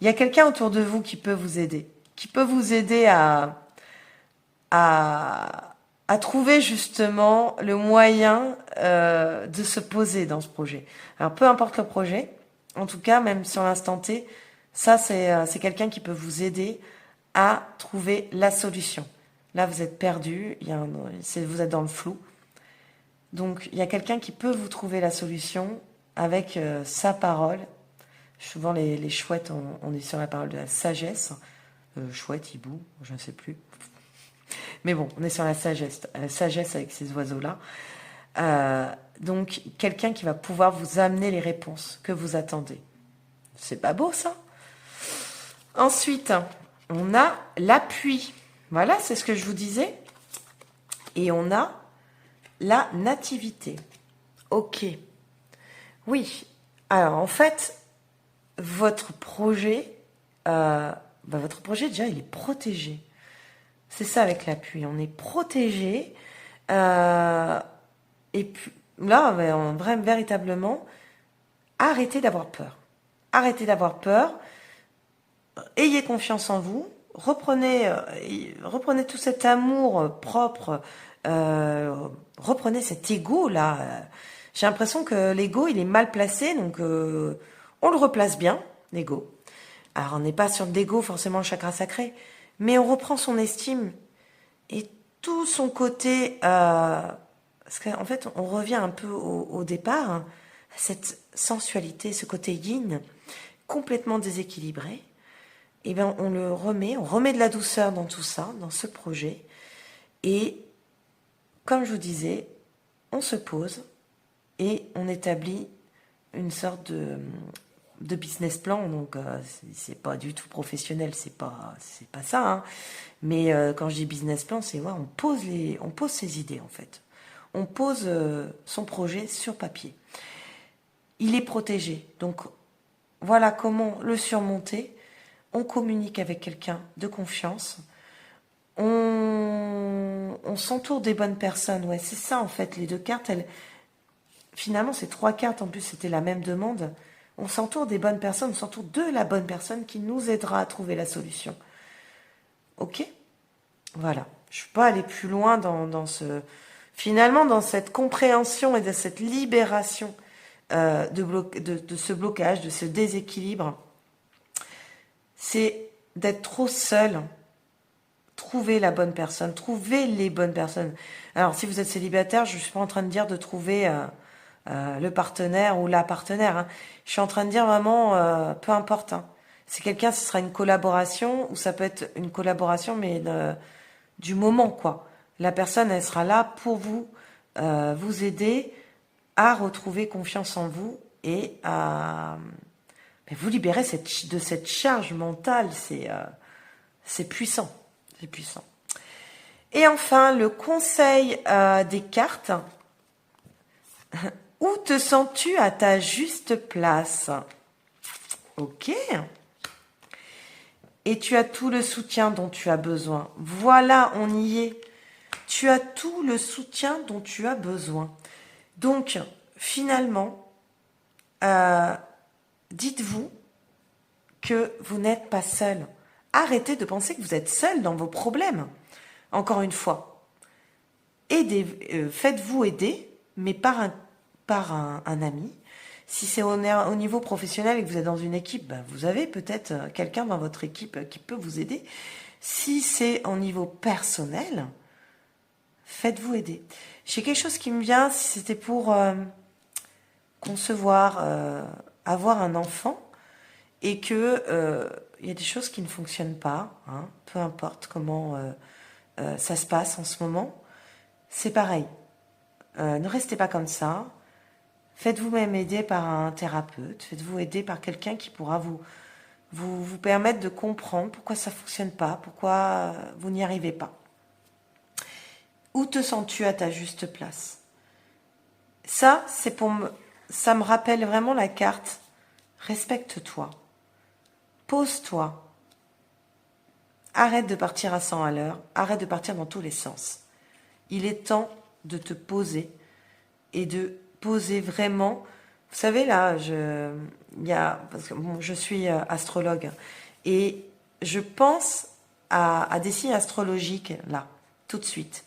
Il y a quelqu'un autour de vous qui peut vous aider. Qui peut vous aider à trouver justement le moyen de se poser dans ce projet. Alors peu importe le projet, en tout cas même sur l'instant T, ça c'est quelqu'un qui peut vous aider à trouver la solution. Là vous êtes perdu, vous êtes dans le flou. Donc il y a quelqu'un qui peut vous trouver la solution avec sa parole. Souvent les chouettes, on est sur la parole de la sagesse. Chouette, hibou, je ne sais plus. Mais bon, on est sur la sagesse avec ces oiseaux-là. Donc, quelqu'un qui va pouvoir vous amener les réponses que vous attendez. C'est pas beau, ça? Ensuite, on a l'appui. Voilà, c'est ce que je vous disais. Et on a la nativité. Ok. Oui. Alors, en fait, votre projet, déjà, il est protégé. C'est ça avec l'appui, on est protégé. Et puis là, véritablement, arrêtez d'avoir peur. Arrêtez d'avoir peur. Ayez confiance en vous. Reprenez tout cet amour propre. Reprenez cet ego là. J'ai l'impression que l'ego, il est mal placé, donc on le replace bien, l'ego. Alors on n'est pas sur l'ego forcément le chakra sacré, mais on reprend son estime et tout son côté, parce qu'en fait on revient un peu au départ, hein, à cette sensualité, ce côté yin, complètement déséquilibré. Et bien on remet de la douceur dans tout ça, dans ce projet, et comme je vous disais, on se pose et on établit une sorte de business plan, donc c'est pas du tout professionnel, c'est pas ça, hein. Mais quand je dis business plan, c'est on pose ses idées en fait, on pose son projet sur papier. Il est protégé, donc voilà comment le surmonter. On communique avec quelqu'un de confiance, On s'entoure des bonnes personnes. Ouais, c'est ça en fait. Les deux cartes, finalement, ces trois cartes, en plus, c'était la même demande. On s'entoure des bonnes personnes, on s'entoure de la bonne personne qui nous aidera à trouver la solution. Ok? Voilà. Je ne vais pas aller plus loin finalement, dans cette compréhension et de cette libération de ce blocage, de ce déséquilibre. C'est d'être trop seul. Trouver la bonne personne, trouver les bonnes personnes. Alors, si vous êtes célibataire, je ne suis pas en train de dire de trouver le partenaire ou la partenaire. Hein. Je suis en train de dire vraiment, peu importe. Hein. C'est quelqu'un, ce sera une collaboration, ou ça peut être une collaboration, mais du moment, quoi. La personne, elle sera là pour vous aider à retrouver confiance en vous et à vous libérer de cette charge mentale. C'est puissant. C'est puissant. Et enfin, le conseil des cartes. Où te sens-tu à ta juste place? Ok. Et tu as tout le soutien dont tu as besoin. Voilà, on y est. Tu as tout le soutien dont tu as besoin. Donc, finalement, dites-vous que vous n'êtes pas seul. Arrêtez de penser que vous êtes seul dans vos problèmes. Encore une fois, faites-vous aider, mais par un ami. Si c'est au niveau professionnel et que vous êtes dans une équipe, vous avez peut-être quelqu'un dans votre équipe qui peut vous aider. Si c'est au niveau personnel, faites-vous aider. J'ai quelque chose qui me vient, si c'était pour concevoir, avoir un enfant, et que il y a des choses qui ne fonctionnent pas, hein, peu importe comment ça se passe en ce moment, c'est pareil. Ne restez pas comme ça. Faites-vous même aider par un thérapeute, faites-vous aider par quelqu'un qui pourra vous permettre de comprendre pourquoi ça ne fonctionne pas, pourquoi vous n'y arrivez pas. Où te sens-tu à ta juste place? Ça, ça me rappelle vraiment la carte. Respecte-toi. Pose-toi. Arrête de partir à 100 à l'heure. Arrête de partir dans tous les sens. Il est temps de te poser et de poser vraiment. Vous savez, là, parce que je suis astrologue et je pense à des signes astrologiques, là, tout de suite.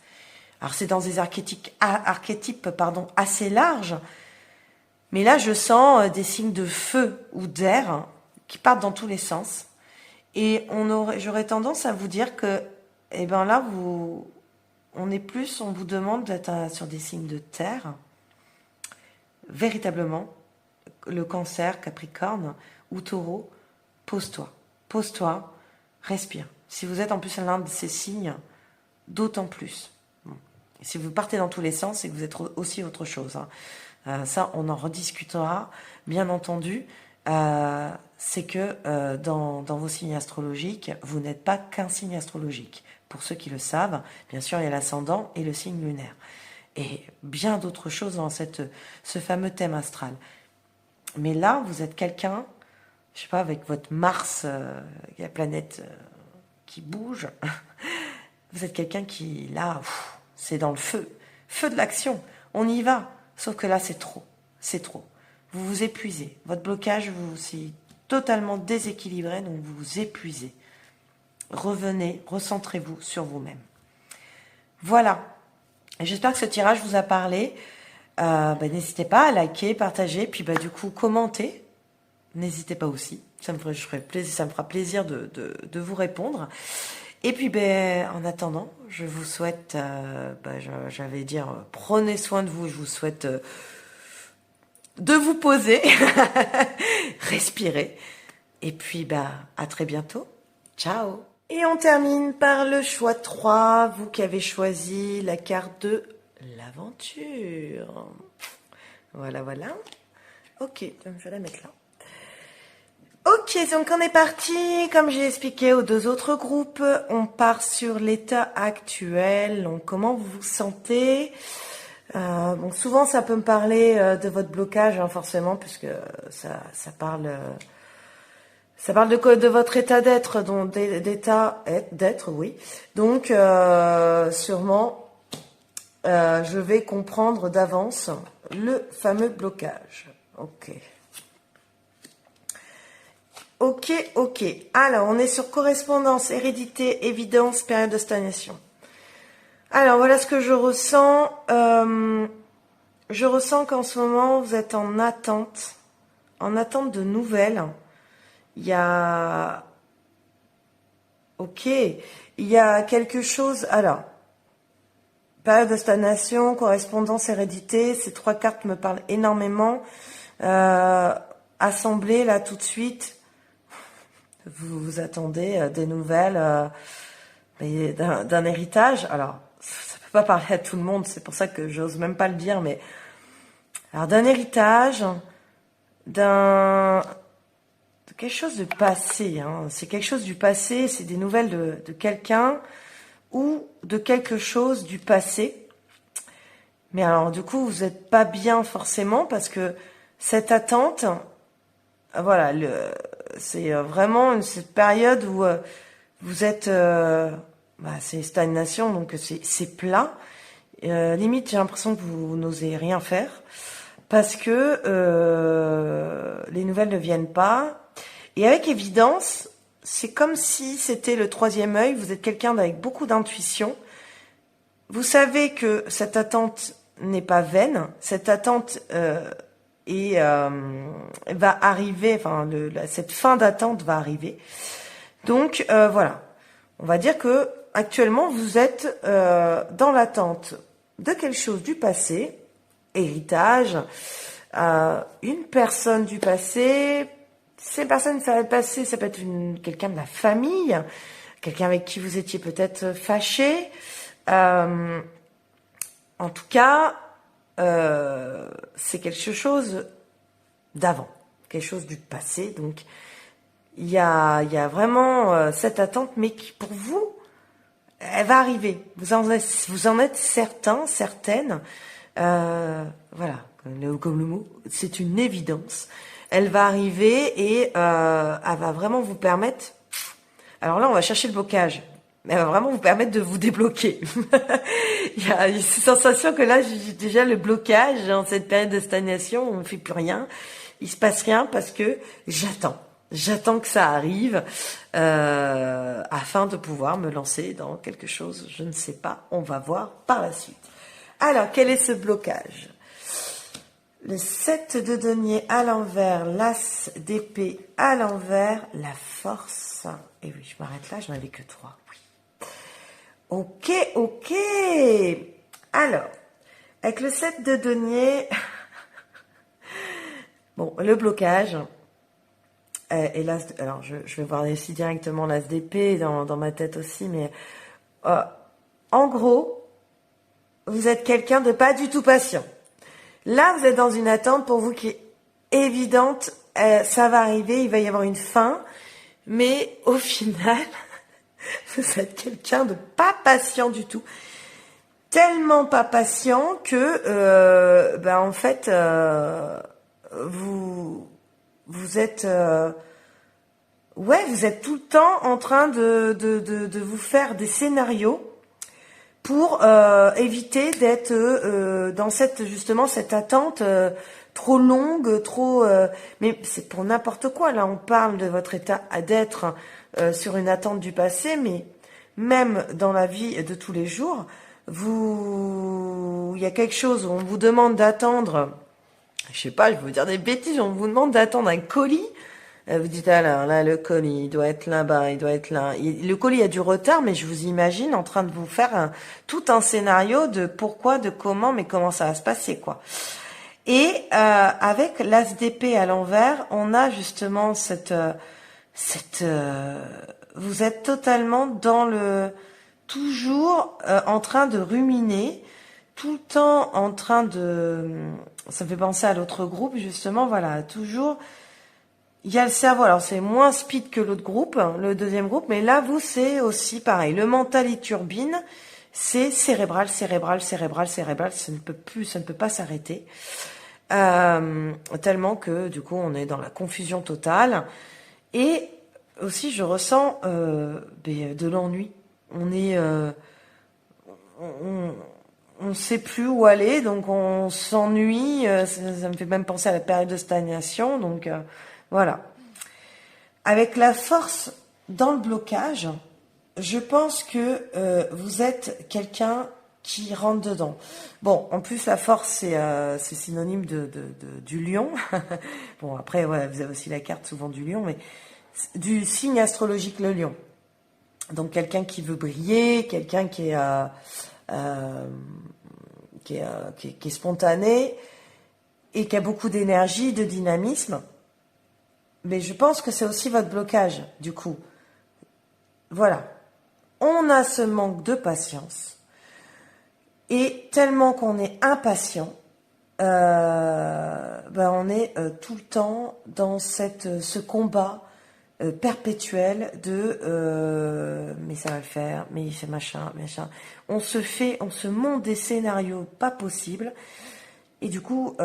Alors, c'est dans des archétypes assez larges, mais là, je sens des signes de feu ou d'air qui partent dans tous les sens. Et j'aurais tendance à vous dire que, là, on vous demande d'être sur des signes de terre. Véritablement, le Cancer, Capricorne ou Taureau, pose-toi. Pose-toi, respire. Si vous êtes en plus l'un de ces signes, d'autant plus. Bon. Si vous partez dans tous les sens, c'est que vous êtes aussi autre chose. Hein. Ça, on en rediscutera, bien entendu. C'est que dans vos signes astrologiques, vous n'êtes pas qu'un signe astrologique. Pour ceux qui le savent, bien sûr, il y a l'ascendant et le signe lunaire. Et bien d'autres choses dans ce fameux thème astral. Mais là, vous êtes quelqu'un, je sais pas, avec votre Mars, la planète qui bouge, vous êtes quelqu'un qui, là, c'est dans le feu de l'action, on y va. Sauf que là, c'est trop. Vous vous épuisez. Votre blocage, c'est totalement déséquilibré, donc vous vous épuisez. Revenez, recentrez-vous sur vous-même. Voilà. J'espère que ce tirage vous a parlé. N'hésitez pas à liker, partager, puis du coup, commenter. N'hésitez pas aussi. Ça me fera plaisir de vous répondre. Et puis, en attendant, je vous souhaite, j'allais dire, prenez soin de vous. Je vous souhaite de vous poser, respirer. Et puis, à très bientôt. Ciao. Et on termine par le choix 3, vous qui avez choisi la carte de l'aventure. Voilà. Ok, donc je vais la mettre là. Ok, donc on est parti. Comme j'ai expliqué aux deux autres groupes, on part sur l'état actuel. Donc comment vous vous sentez? Souvent ça peut me parler de votre blocage, forcément, puisque ça parle... Ça parle de votre état d'être, donc d'être, oui. Donc, sûrement, je vais comprendre d'avance le fameux blocage. Ok. Ok, ok. Alors, on est sur correspondance, hérédité, évidence, période de stagnation. Alors, voilà ce que je ressens. Je ressens qu'en ce moment, vous êtes en attente de nouvelles. Il y a... Ok, il y a quelque chose... Alors, période de stagnation, correspondance, hérédité, ces 3 cartes me parlent énormément. Assemblée, là, tout de suite. Vous attendez des nouvelles d'un héritage. Alors, ça peut pas parler à tout le monde, c'est pour ça que j'ose même pas le dire, mais... Alors, d'un héritage, de quelque chose de passé. Hein. C'est quelque chose du passé, c'est des nouvelles de quelqu'un ou de quelque chose du passé. Mais alors, du coup, vous n'êtes pas bien forcément parce que cette attente, voilà, c'est vraiment cette période où vous êtes... c'est stagnation, donc c'est plat. Limite, j'ai l'impression que vous n'osez rien faire parce que les nouvelles ne viennent pas. Et avec évidence, c'est comme si c'était le 3e œil. Vous êtes quelqu'un avec beaucoup d'intuition. Vous savez que cette attente n'est pas vaine. Cette attente va arriver. Enfin, cette fin d'attente va arriver. Donc voilà. On va dire que actuellement vous êtes dans l'attente de quelque chose du passé, héritage, une personne du passé. Ces personnes du passé, ça peut être quelqu'un de la famille, quelqu'un avec qui vous étiez peut-être fâché. En tout cas, c'est quelque chose d'avant, quelque chose du passé. Donc, il y a vraiment cette attente, mais qui, pour vous, elle va arriver. Vous en êtes certain, certaine. Voilà, comme le mot, c'est une évidence. Elle va arriver et elle va vraiment vous permettre... Alors là, on va chercher le blocage. Elle va vraiment vous permettre de vous débloquer. Il y a une sensation que là, j'ai déjà le blocage dans cette période de stagnation. On ne fait plus rien. Il se passe rien parce que j'attends. J'attends que ça arrive afin de pouvoir me lancer dans quelque chose. Je ne sais pas. On va voir par la suite. Alors, quel est ce blocage ? Le 7 de denier à l'envers, l'as d'épée à l'envers, la force. Et oui, je m'arrête là, j'en avais que 3. Oui. Ok, ok. Alors, avec le 7 de denier, bon, le blocage. Et l'as, alors je vais voir ici directement l'as d'épée dans ma tête aussi, mais en gros, vous êtes quelqu'un de pas du tout patient. Là, vous êtes dans une attente pour vous qui est évidente. Ça va arriver, il va y avoir une fin. Mais au final, vous êtes quelqu'un de pas patient du tout. Tellement pas patient que, en fait, vous êtes... vous êtes tout le temps en train de vous faire des scénarios pour éviter d'être dans cette attente trop longue, mais c'est pour n'importe quoi. Là, on parle de votre état d'être sur une attente du passé, mais même dans la vie de tous les jours, il y a quelque chose où on vous demande d'attendre. Je sais pas, je vais vous dire des bêtises. On vous demande d'attendre un colis. Vous dites, alors là, le colis, il doit être là-bas, il doit être là. Le colis a du retard, mais je vous imagine en train de vous faire tout un scénario de pourquoi, de comment, mais comment ça va se passer, quoi. Et avec l'as d'épée à l'envers, on a justement vous êtes totalement dans toujours en train de ruminer, tout le temps en train de... Ça me fait penser à l'autre groupe, justement, voilà, toujours... Il y a le cerveau, alors c'est moins speed que l'autre groupe, le deuxième groupe, mais là, vous, c'est aussi pareil. Le mental, il turbine, c'est cérébral, cérébral, cérébral, cérébral, ça ne peut pas s'arrêter. Tellement que, du coup, on est dans la confusion totale. Et aussi, je ressens de l'ennui. On est, on sait plus où aller, donc on s'ennuie. Ça me fait même penser à la période de stagnation. Donc voilà. Avec la force dans le blocage, je pense que vous êtes quelqu'un qui rentre dedans. Bon, en plus la force c'est synonyme du lion. Bon après voilà, vous avez aussi la carte souvent du lion, mais du signe astrologique le lion. Donc quelqu'un qui veut briller, quelqu'un qui est spontané et qui a beaucoup d'énergie, de dynamisme. Mais je pense que c'est aussi votre blocage, du coup. Voilà. On a ce manque de patience. Et tellement qu'on est impatient, on est tout le temps dans ce combat perpétuel de mais ça va le faire, mais c'est machin. On se monte des scénarios pas possibles. Et du coup,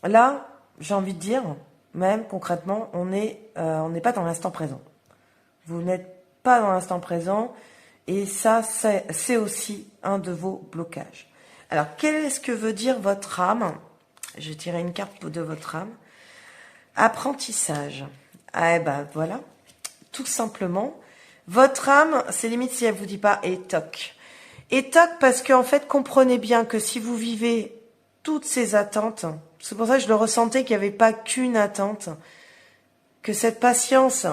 là, j'ai envie de dire, même concrètement, on n'est pas dans l'instant présent. Vous n'êtes pas dans l'instant présent, et ça, c'est aussi un de vos blocages. Alors, qu'est-ce que veut dire votre âme? Je vais tirer une carte de votre âme. Apprentissage. Ah, voilà, tout simplement. Votre âme, c'est limite si elle vous dit pas étoc. Étoc parce qu'en fait, comprenez bien que si vous vivez toutes ces attentes, c'est pour ça que je le ressentais qu'il n'y avait pas qu'une attente, que cette patience,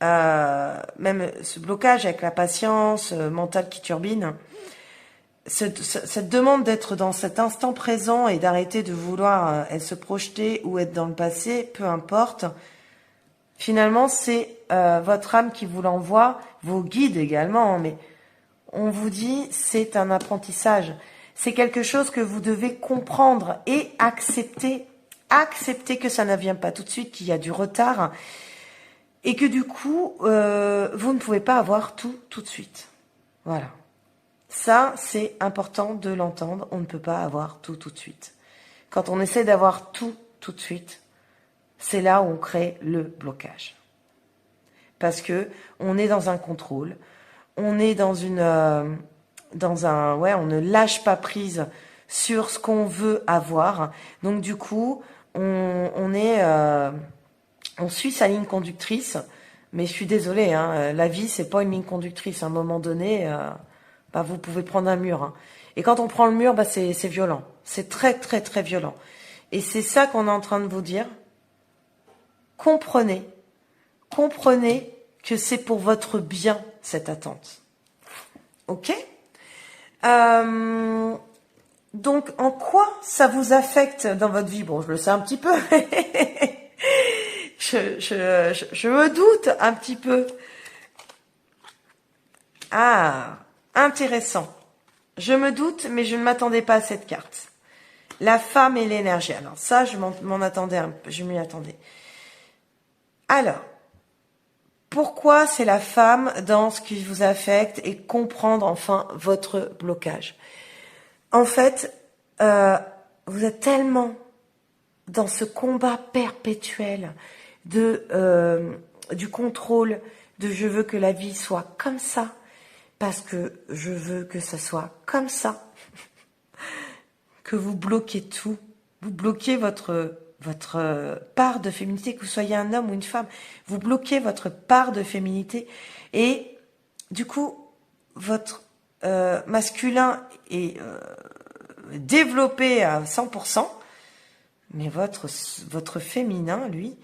même ce blocage avec la patience mentale qui turbine, cette demande d'être dans cet instant présent et d'arrêter de vouloir se projeter ou être dans le passé, peu importe, finalement c'est votre âme qui vous l'envoie, vos guides également, mais on vous dit c'est un apprentissage. C'est quelque chose que vous devez comprendre et accepter. Accepter que ça ne vient pas tout de suite, qu'il y a du retard. Et que du coup, vous ne pouvez pas avoir tout de suite. Voilà. Ça, c'est important de l'entendre. On ne peut pas avoir tout de suite. Quand on essaie d'avoir tout de suite, c'est là où on crée le blocage. Parce que on est dans un contrôle. On est dans on ne lâche pas prise sur ce qu'on veut avoir. Donc du coup, on suit sa ligne conductrice. Mais je suis désolée, hein, la vie c'est pas une ligne conductrice. À un moment donné, vous pouvez prendre un mur. Hein. Et quand on prend le mur, c'est violent. C'est très très très violent. Et c'est ça qu'on est en train de vous dire. Comprenez que c'est pour votre bien cette attente. Ok? Donc, en quoi ça vous affecte dans votre vie? Bon, je le sais un petit peu. je me doute un petit peu. Ah, intéressant. Je me doute, mais je ne m'attendais pas à cette carte. La femme et l'énergie. Alors ça, je m'en attendais un peu. Je m'y attendais. Alors, pourquoi c'est la femme dans ce qui vous affecte et comprendre enfin votre blocage? En fait, vous êtes tellement dans ce combat perpétuel du contrôle, de je veux que la vie soit comme ça, parce que je veux que ça soit comme ça, que vous bloquez tout. Vous bloquez votre part de féminité, que vous soyez un homme ou une femme. Vous bloquez votre part de féminité. Et du coup, votre masculin est développé à 100%, mais votre féminin, lui,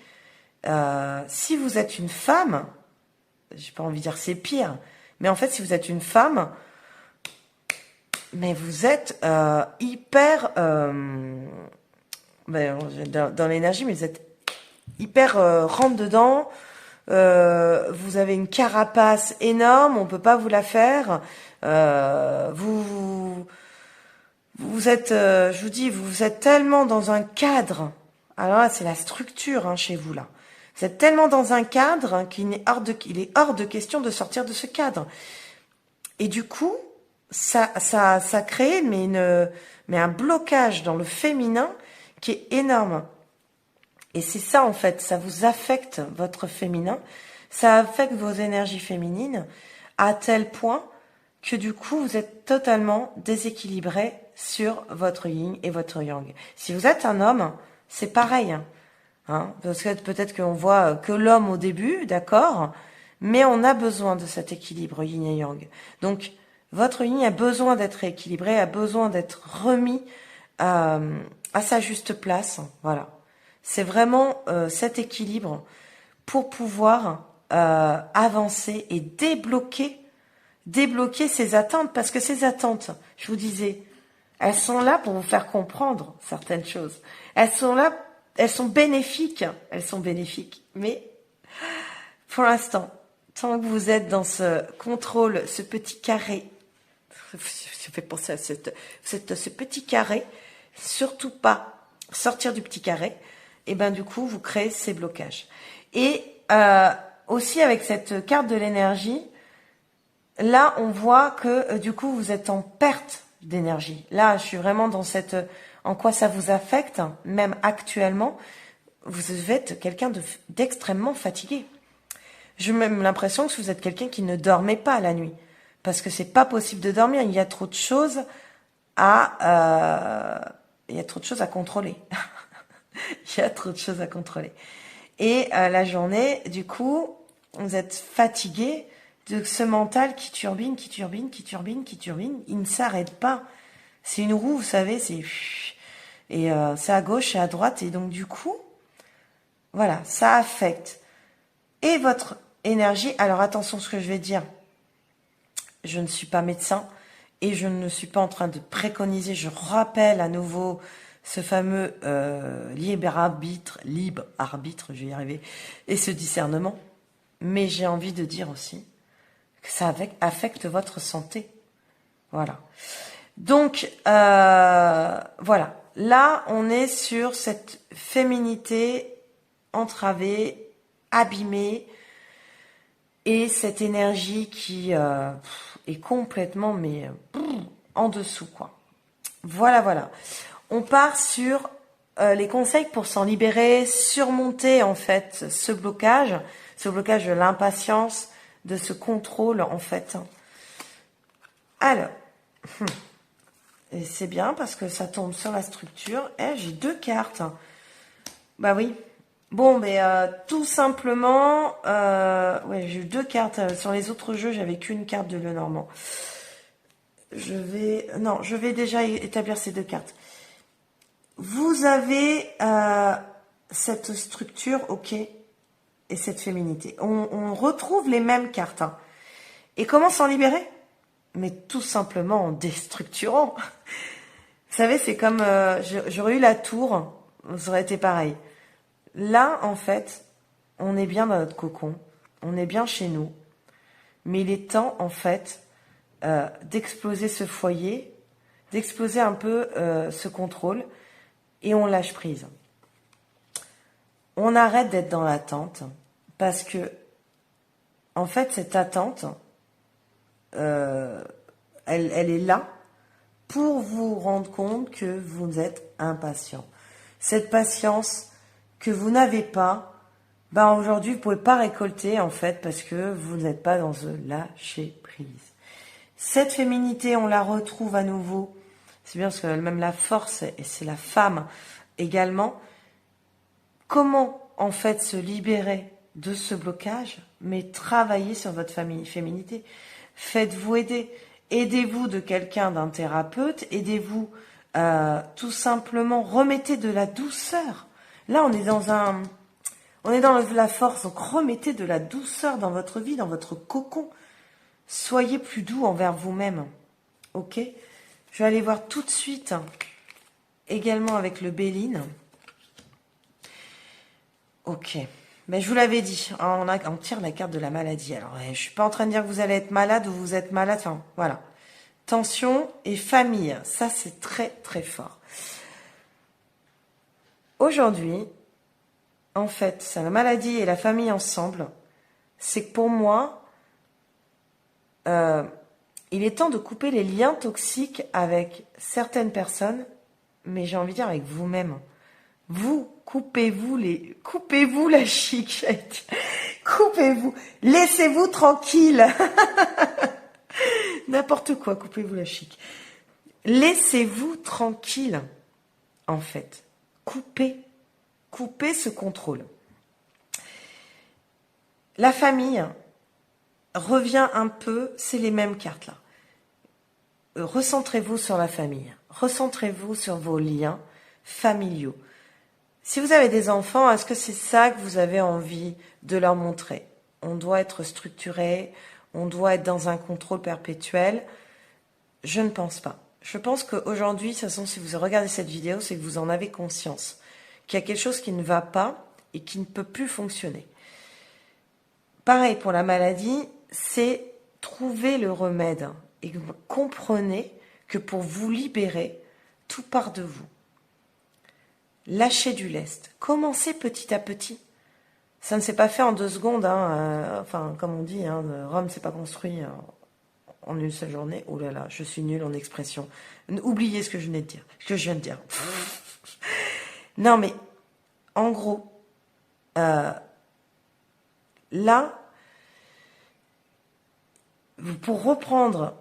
si vous êtes une femme, j'ai pas envie de dire c'est pire, mais en fait, si vous êtes une femme, mais vous êtes hyper dans l'énergie, mais vous êtes hyper rentre dedans. Vous avez une carapace énorme, on peut pas vous la faire. Vous êtes, je vous dis, vous êtes tellement dans un cadre. Alors là, c'est la structure chez vous là. Vous êtes tellement dans un cadre qu'il est hors de question de sortir de ce cadre. Et du coup, ça crée mais un blocage dans le féminin qui est énorme. Et c'est ça, en fait, ça vous affecte votre féminin, ça affecte vos énergies féminines, à tel point que du coup, vous êtes totalement déséquilibré sur votre yin et votre yang. Si vous êtes un homme, c'est pareil. Hein, parce que peut-être qu'on voit que l'homme au début, d'accord, mais on a besoin de cet équilibre yin et yang. Donc, votre yin a besoin d'être équilibré, a besoin d'être remis à sa juste place. Voilà. C'est vraiment cet équilibre pour pouvoir avancer et débloquer ces attentes, parce que ces attentes, je vous disais, elles sont là pour vous faire comprendre certaines choses. Elles sont là, elles sont bénéfiques, mais pour l'instant, tant que vous êtes dans ce contrôle, ce petit carré, je fais penser à ce petit carré, surtout pas sortir du petit carré, et ben du coup, vous créez ces blocages. Et aussi avec cette carte de l'énergie, là, on voit que du coup, vous êtes en perte d'énergie. Là, je suis vraiment dans cette... En quoi ça vous affecte, même actuellement, vous êtes quelqu'un d'extrêmement fatigué. J'ai même l'impression que vous êtes quelqu'un qui ne dormait pas la nuit. Parce que c'est pas possible de dormir. Il y a trop de choses il y a trop de choses à contrôler. Il y a trop de choses à contrôler. Et la journée, du coup, vous êtes fatigué de ce mental qui turbine. Il ne s'arrête pas. C'est une roue, vous savez, c'est... Et c'est à gauche et à droite. Et donc, du coup, voilà, ça affecte. Et votre énergie... Alors, attention ce que je vais dire. Je ne suis pas médecin et je ne suis pas en train de préconiser. Je rappelle à nouveau ce fameux libre arbitre, je vais y arriver, et ce discernement. Mais j'ai envie de dire aussi que ça affecte votre santé. Voilà. Donc, voilà. Là, on est sur cette féminité entravée, abîmée, et cette énergie qui est complètement, mais en dessous, quoi. Voilà, voilà. On part sur les conseils pour s'en libérer, surmonter, en fait, ce blocage de l'impatience, de ce contrôle, en fait. Alors, et c'est bien parce que ça tombe sur la structure. Eh, j'ai 2 cartes. Bah oui. Bon, mais tout simplement, ouais, j'ai eu 2 cartes. Sur les autres jeux, j'avais qu'une carte de Lenormand. Je vais déjà établir ces 2 cartes. Vous avez cette structure, ok, et cette féminité. On retrouve les mêmes cartes. Hein. Et comment s'en libérer? Mais tout simplement en déstructurant. Vous savez, c'est comme j'aurais eu la tour, ça aurait été pareil. Là, en fait, on est bien dans notre cocon, on est bien chez nous, mais il est temps, en fait, d'exploser ce foyer, d'exploser un peu ce contrôle, et on lâche prise. On arrête d'être dans l'attente, parce que, en fait, cette attente, elle est là pour vous rendre compte que vous êtes impatient. Cette patience que vous n'avez pas, ben aujourd'hui vous pouvez pas récolter en fait parce que vous n'êtes pas dans ce lâcher prise. Cette féminité, on la retrouve à nouveau. C'est bien parce que même la force et c'est la femme également. Comment en fait se libérer de ce blocage, mais travailler sur votre féminité. Faites-vous aider. Aidez-vous de quelqu'un, d'un thérapeute. Aidez-vous tout simplement. Remettez de la douceur. Là, on est dans la force. Donc, remettez de la douceur dans votre vie, dans votre cocon. Soyez plus doux envers vous-même. Ok? Je vais aller voir tout de suite, également avec le Béline. Ok. Mais je vous l'avais dit, on tire la carte de la maladie. Alors, je suis pas en train de dire que vous allez être malade ou vous êtes malade. Enfin, voilà. Tension et famille. Ça, c'est très, très fort. Aujourd'hui, en fait, c'est la maladie et la famille ensemble. C'est que pour moi, il est temps de couper les liens toxiques avec certaines personnes, mais j'ai envie de dire avec vous-même. Vous, Coupez-vous la chic. Coupez-vous. Laissez-vous tranquille. N'importe quoi, coupez-vous la chic. Laissez-vous tranquille, en fait. Coupez ce contrôle. La famille revient un peu, c'est les mêmes cartes là. Recentrez-vous sur la famille. Recentrez-vous sur vos liens familiaux. Si vous avez des enfants, est-ce que c'est ça que vous avez envie de leur montrer? On doit être structuré, on doit être dans un contrôle perpétuel. Je ne pense pas. Je pense qu'aujourd'hui, de toute façon, si vous regardez cette vidéo, c'est que vous en avez conscience. Qu'il y a quelque chose qui ne va pas et qui ne peut plus fonctionner. Pareil pour la maladie, c'est trouver le remède. Et vous comprenez que pour vous libérer, tout part de vous. Lâchez du lest. Commencez petit à petit. Ça ne s'est pas fait en 2 secondes. Enfin, comme on dit, Rome ne s'est pas construit en une seule journée. Oh là là, je suis nulle en expression. Oubliez ce que je viens de dire. Non, mais en gros, là, pour reprendre,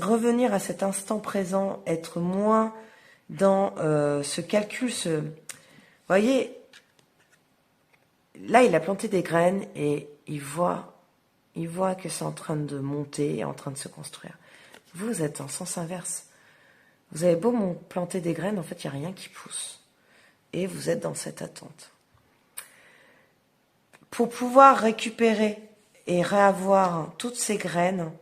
revenir à cet instant présent, être moins dans ce calcul, vous voyez, là, il a planté des graines et il voit que c'est en train de monter, en train de se construire. Vous êtes en sens inverse. Vous avez beau planter des graines, en fait, il n'y a rien qui pousse. Et vous êtes dans cette attente. Pour pouvoir récupérer et réavoir toutes ces graines,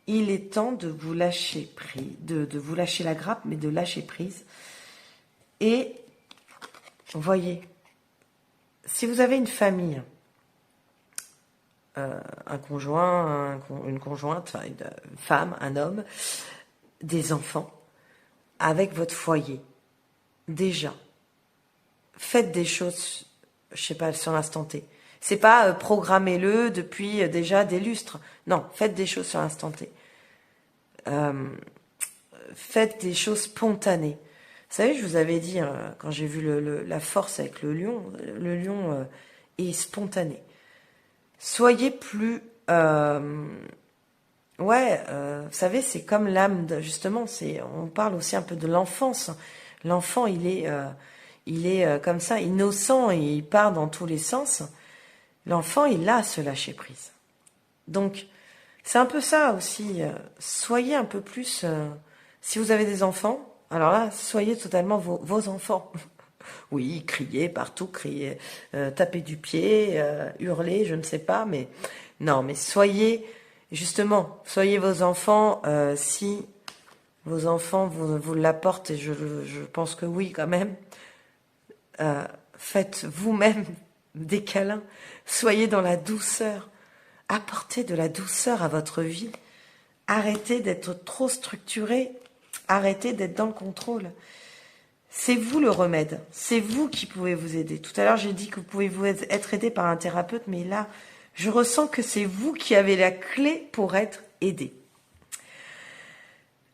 il est temps de vous lâcher prise, de vous lâcher la grappe, mais de lâcher prise. Et, voyez, si vous avez une famille, un conjoint, une conjointe, une femme, un homme, des enfants, avec votre foyer, déjà, faites des choses, je sais pas, sur l'instant T. C'est pas programmez-le depuis déjà des lustres. Non, faites des choses sur l'instant T. Faites des choses spontanées. Vous savez, je vous avais dit, quand j'ai vu la force avec le lion est spontané. Soyez plus... vous savez, c'est comme l'âme, justement, on parle aussi un peu de l'enfance. L'enfant, il est comme ça, innocent, et il part dans tous les sens. L'enfant, il a ce lâcher prise. Donc, c'est un peu ça aussi. Soyez un peu plus... si vous avez des enfants, alors là, soyez totalement vos enfants. Oui, criez partout, criez, tapez du pied, hurlez, je ne sais pas, mais... Non, mais soyez... Justement, soyez vos enfants, si vos enfants vous l'apportent, et je pense que oui quand même, faites vous-même des câlins, soyez dans la douceur, apportez de la douceur à votre vie, arrêtez d'être trop structuré, arrêtez d'être dans le contrôle. C'est vous le remède, c'est vous qui pouvez vous aider. Tout à l'heure, j'ai dit que vous pouvez être aidé par un thérapeute, mais là, je ressens que c'est vous qui avez la clé pour être aidé.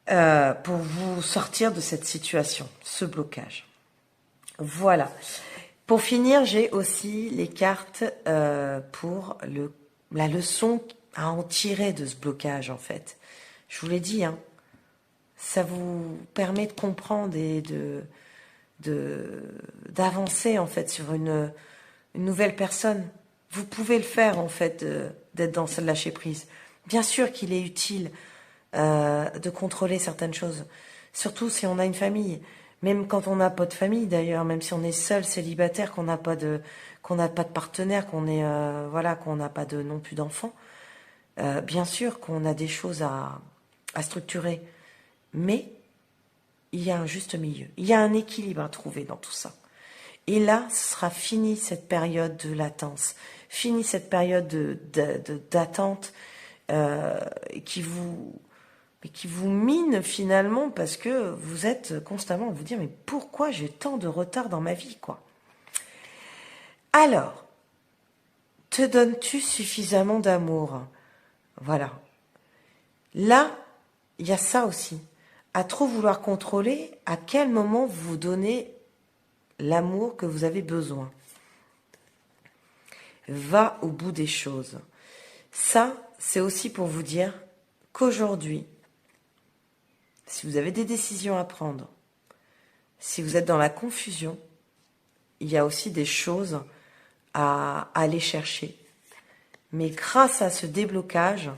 Pour vous sortir de cette situation, ce blocage. Voilà. Pour finir, j'ai aussi les cartes pour la leçon à en tirer de ce blocage, en fait. Je vous l'ai dit, ça vous permet de comprendre et d'avancer, en fait, sur une nouvelle personne. Vous pouvez le faire, en fait, d'être dans ce lâcher-prise. Bien sûr qu'il est utile de contrôler certaines choses, surtout si on a une famille. Même quand on n'a pas de famille, d'ailleurs, même si on est seul, célibataire, qu'on n'a pas de partenaire, qu'on n'a pas non plus d'enfants, bien sûr qu'on a des choses à structurer. Mais il y a un juste milieu. Il y a un équilibre à trouver dans tout ça. Et là, ce sera fini cette période de latence, fini cette période d'attente qui vous mine finalement, parce que vous êtes constamment à vous dire mais pourquoi j'ai tant de retard dans ma vie, quoi. Alors, te donnes-tu suffisamment d'amour? Voilà. Là, il y a ça aussi. à trop vouloir contrôler à quel moment vous donnez l'amour que vous avez besoin. Va au bout des choses. Ça, c'est aussi pour vous dire qu'aujourd'hui, si vous avez des décisions à prendre, si vous êtes dans la confusion, il y a aussi des choses à aller chercher. Mais grâce à ce déblocage,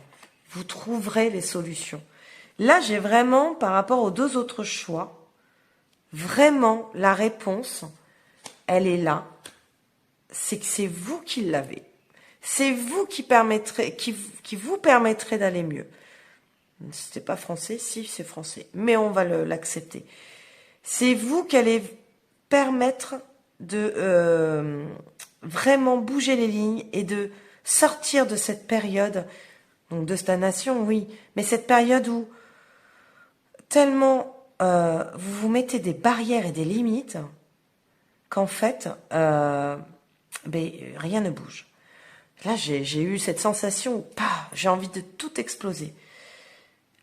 vous trouverez les solutions. Là, j'ai vraiment, par rapport aux deux autres choix, vraiment la réponse, elle est là. C'est que c'est vous qui l'avez. C'est vous qui vous permettrez d'aller mieux. C'était pas français, si c'est français, mais on va l'accepter. C'est vous qui allez permettre de vraiment bouger les lignes et de sortir de cette période, donc de stagnation, oui, mais cette période où tellement vous vous mettez des barrières et des limites qu'en fait, rien ne bouge. Là, j'ai eu cette sensation où j'ai envie de tout exploser.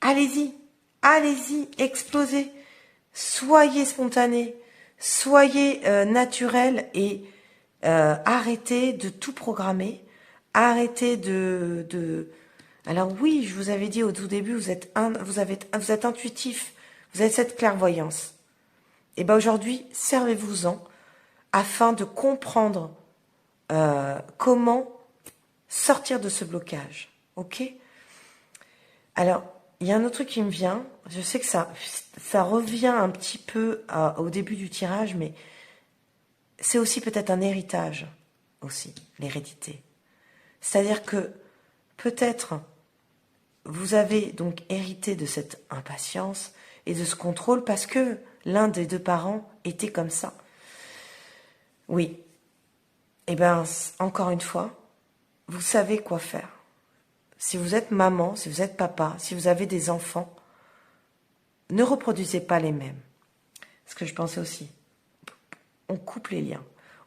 Allez-y, allez-y, explosez. Soyez spontané, soyez naturel et arrêtez de tout programmer. Arrêtez de... Alors oui, je vous avais dit au tout début, vous êtes intuitif, vous avez cette clairvoyance. Et bien aujourd'hui, servez-vous-en afin de comprendre comment sortir de ce blocage. Ok? Alors, il y a un autre truc qui me vient. Je sais que ça revient un petit peu au début du tirage, mais c'est aussi peut-être un héritage, aussi, l'hérédité. C'est-à-dire que peut-être vous avez donc hérité de cette impatience et de ce contrôle parce que l'un des deux parents était comme ça. Oui. Eh bien, encore une fois, vous savez quoi faire. Si vous êtes maman, si vous êtes papa, si vous avez des enfants, ne reproduisez pas les mêmes. Ce que je pensais aussi. On coupe les liens.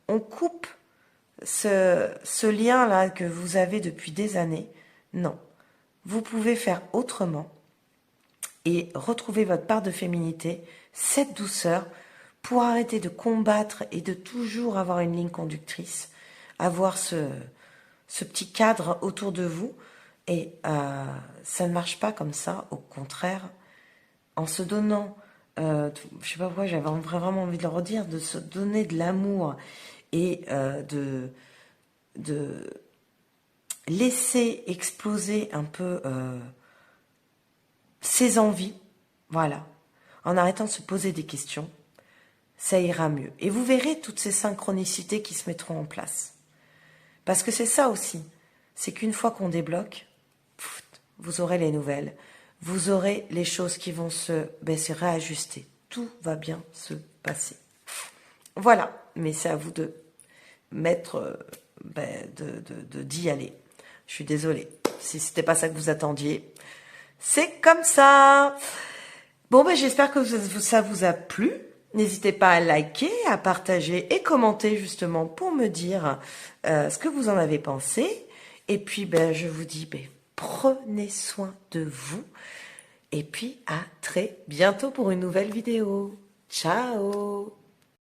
On coupe ce lien-là que vous avez depuis des années. Non. Vous pouvez faire autrement et retrouver votre part de féminité, cette douceur, pour arrêter de combattre et de toujours avoir une ligne conductrice, avoir ce petit cadre autour de vous. Et ça ne marche pas comme ça, au contraire, en se donnant, je sais pas pourquoi j'avais vraiment envie de le redire, de se donner de l'amour et de laisser exploser un peu ses envies, voilà, en arrêtant de se poser des questions, ça ira mieux. Et vous verrez toutes ces synchronicités qui se mettront en place. Parce que c'est ça aussi, c'est qu'une fois qu'on débloque, vous aurez les nouvelles, vous aurez les choses qui vont se réajuster. Tout va bien se passer. Voilà, mais c'est à vous de mettre, d'y aller. Je suis désolée, si c'était pas ça que vous attendiez, c'est comme ça. Bon, j'espère que ça vous a plu. N'hésitez pas à liker, à partager et commenter justement pour me dire ce que vous en avez pensé. Et puis, je vous dis, prenez soin de vous. Et puis, à très bientôt pour une nouvelle vidéo. Ciao!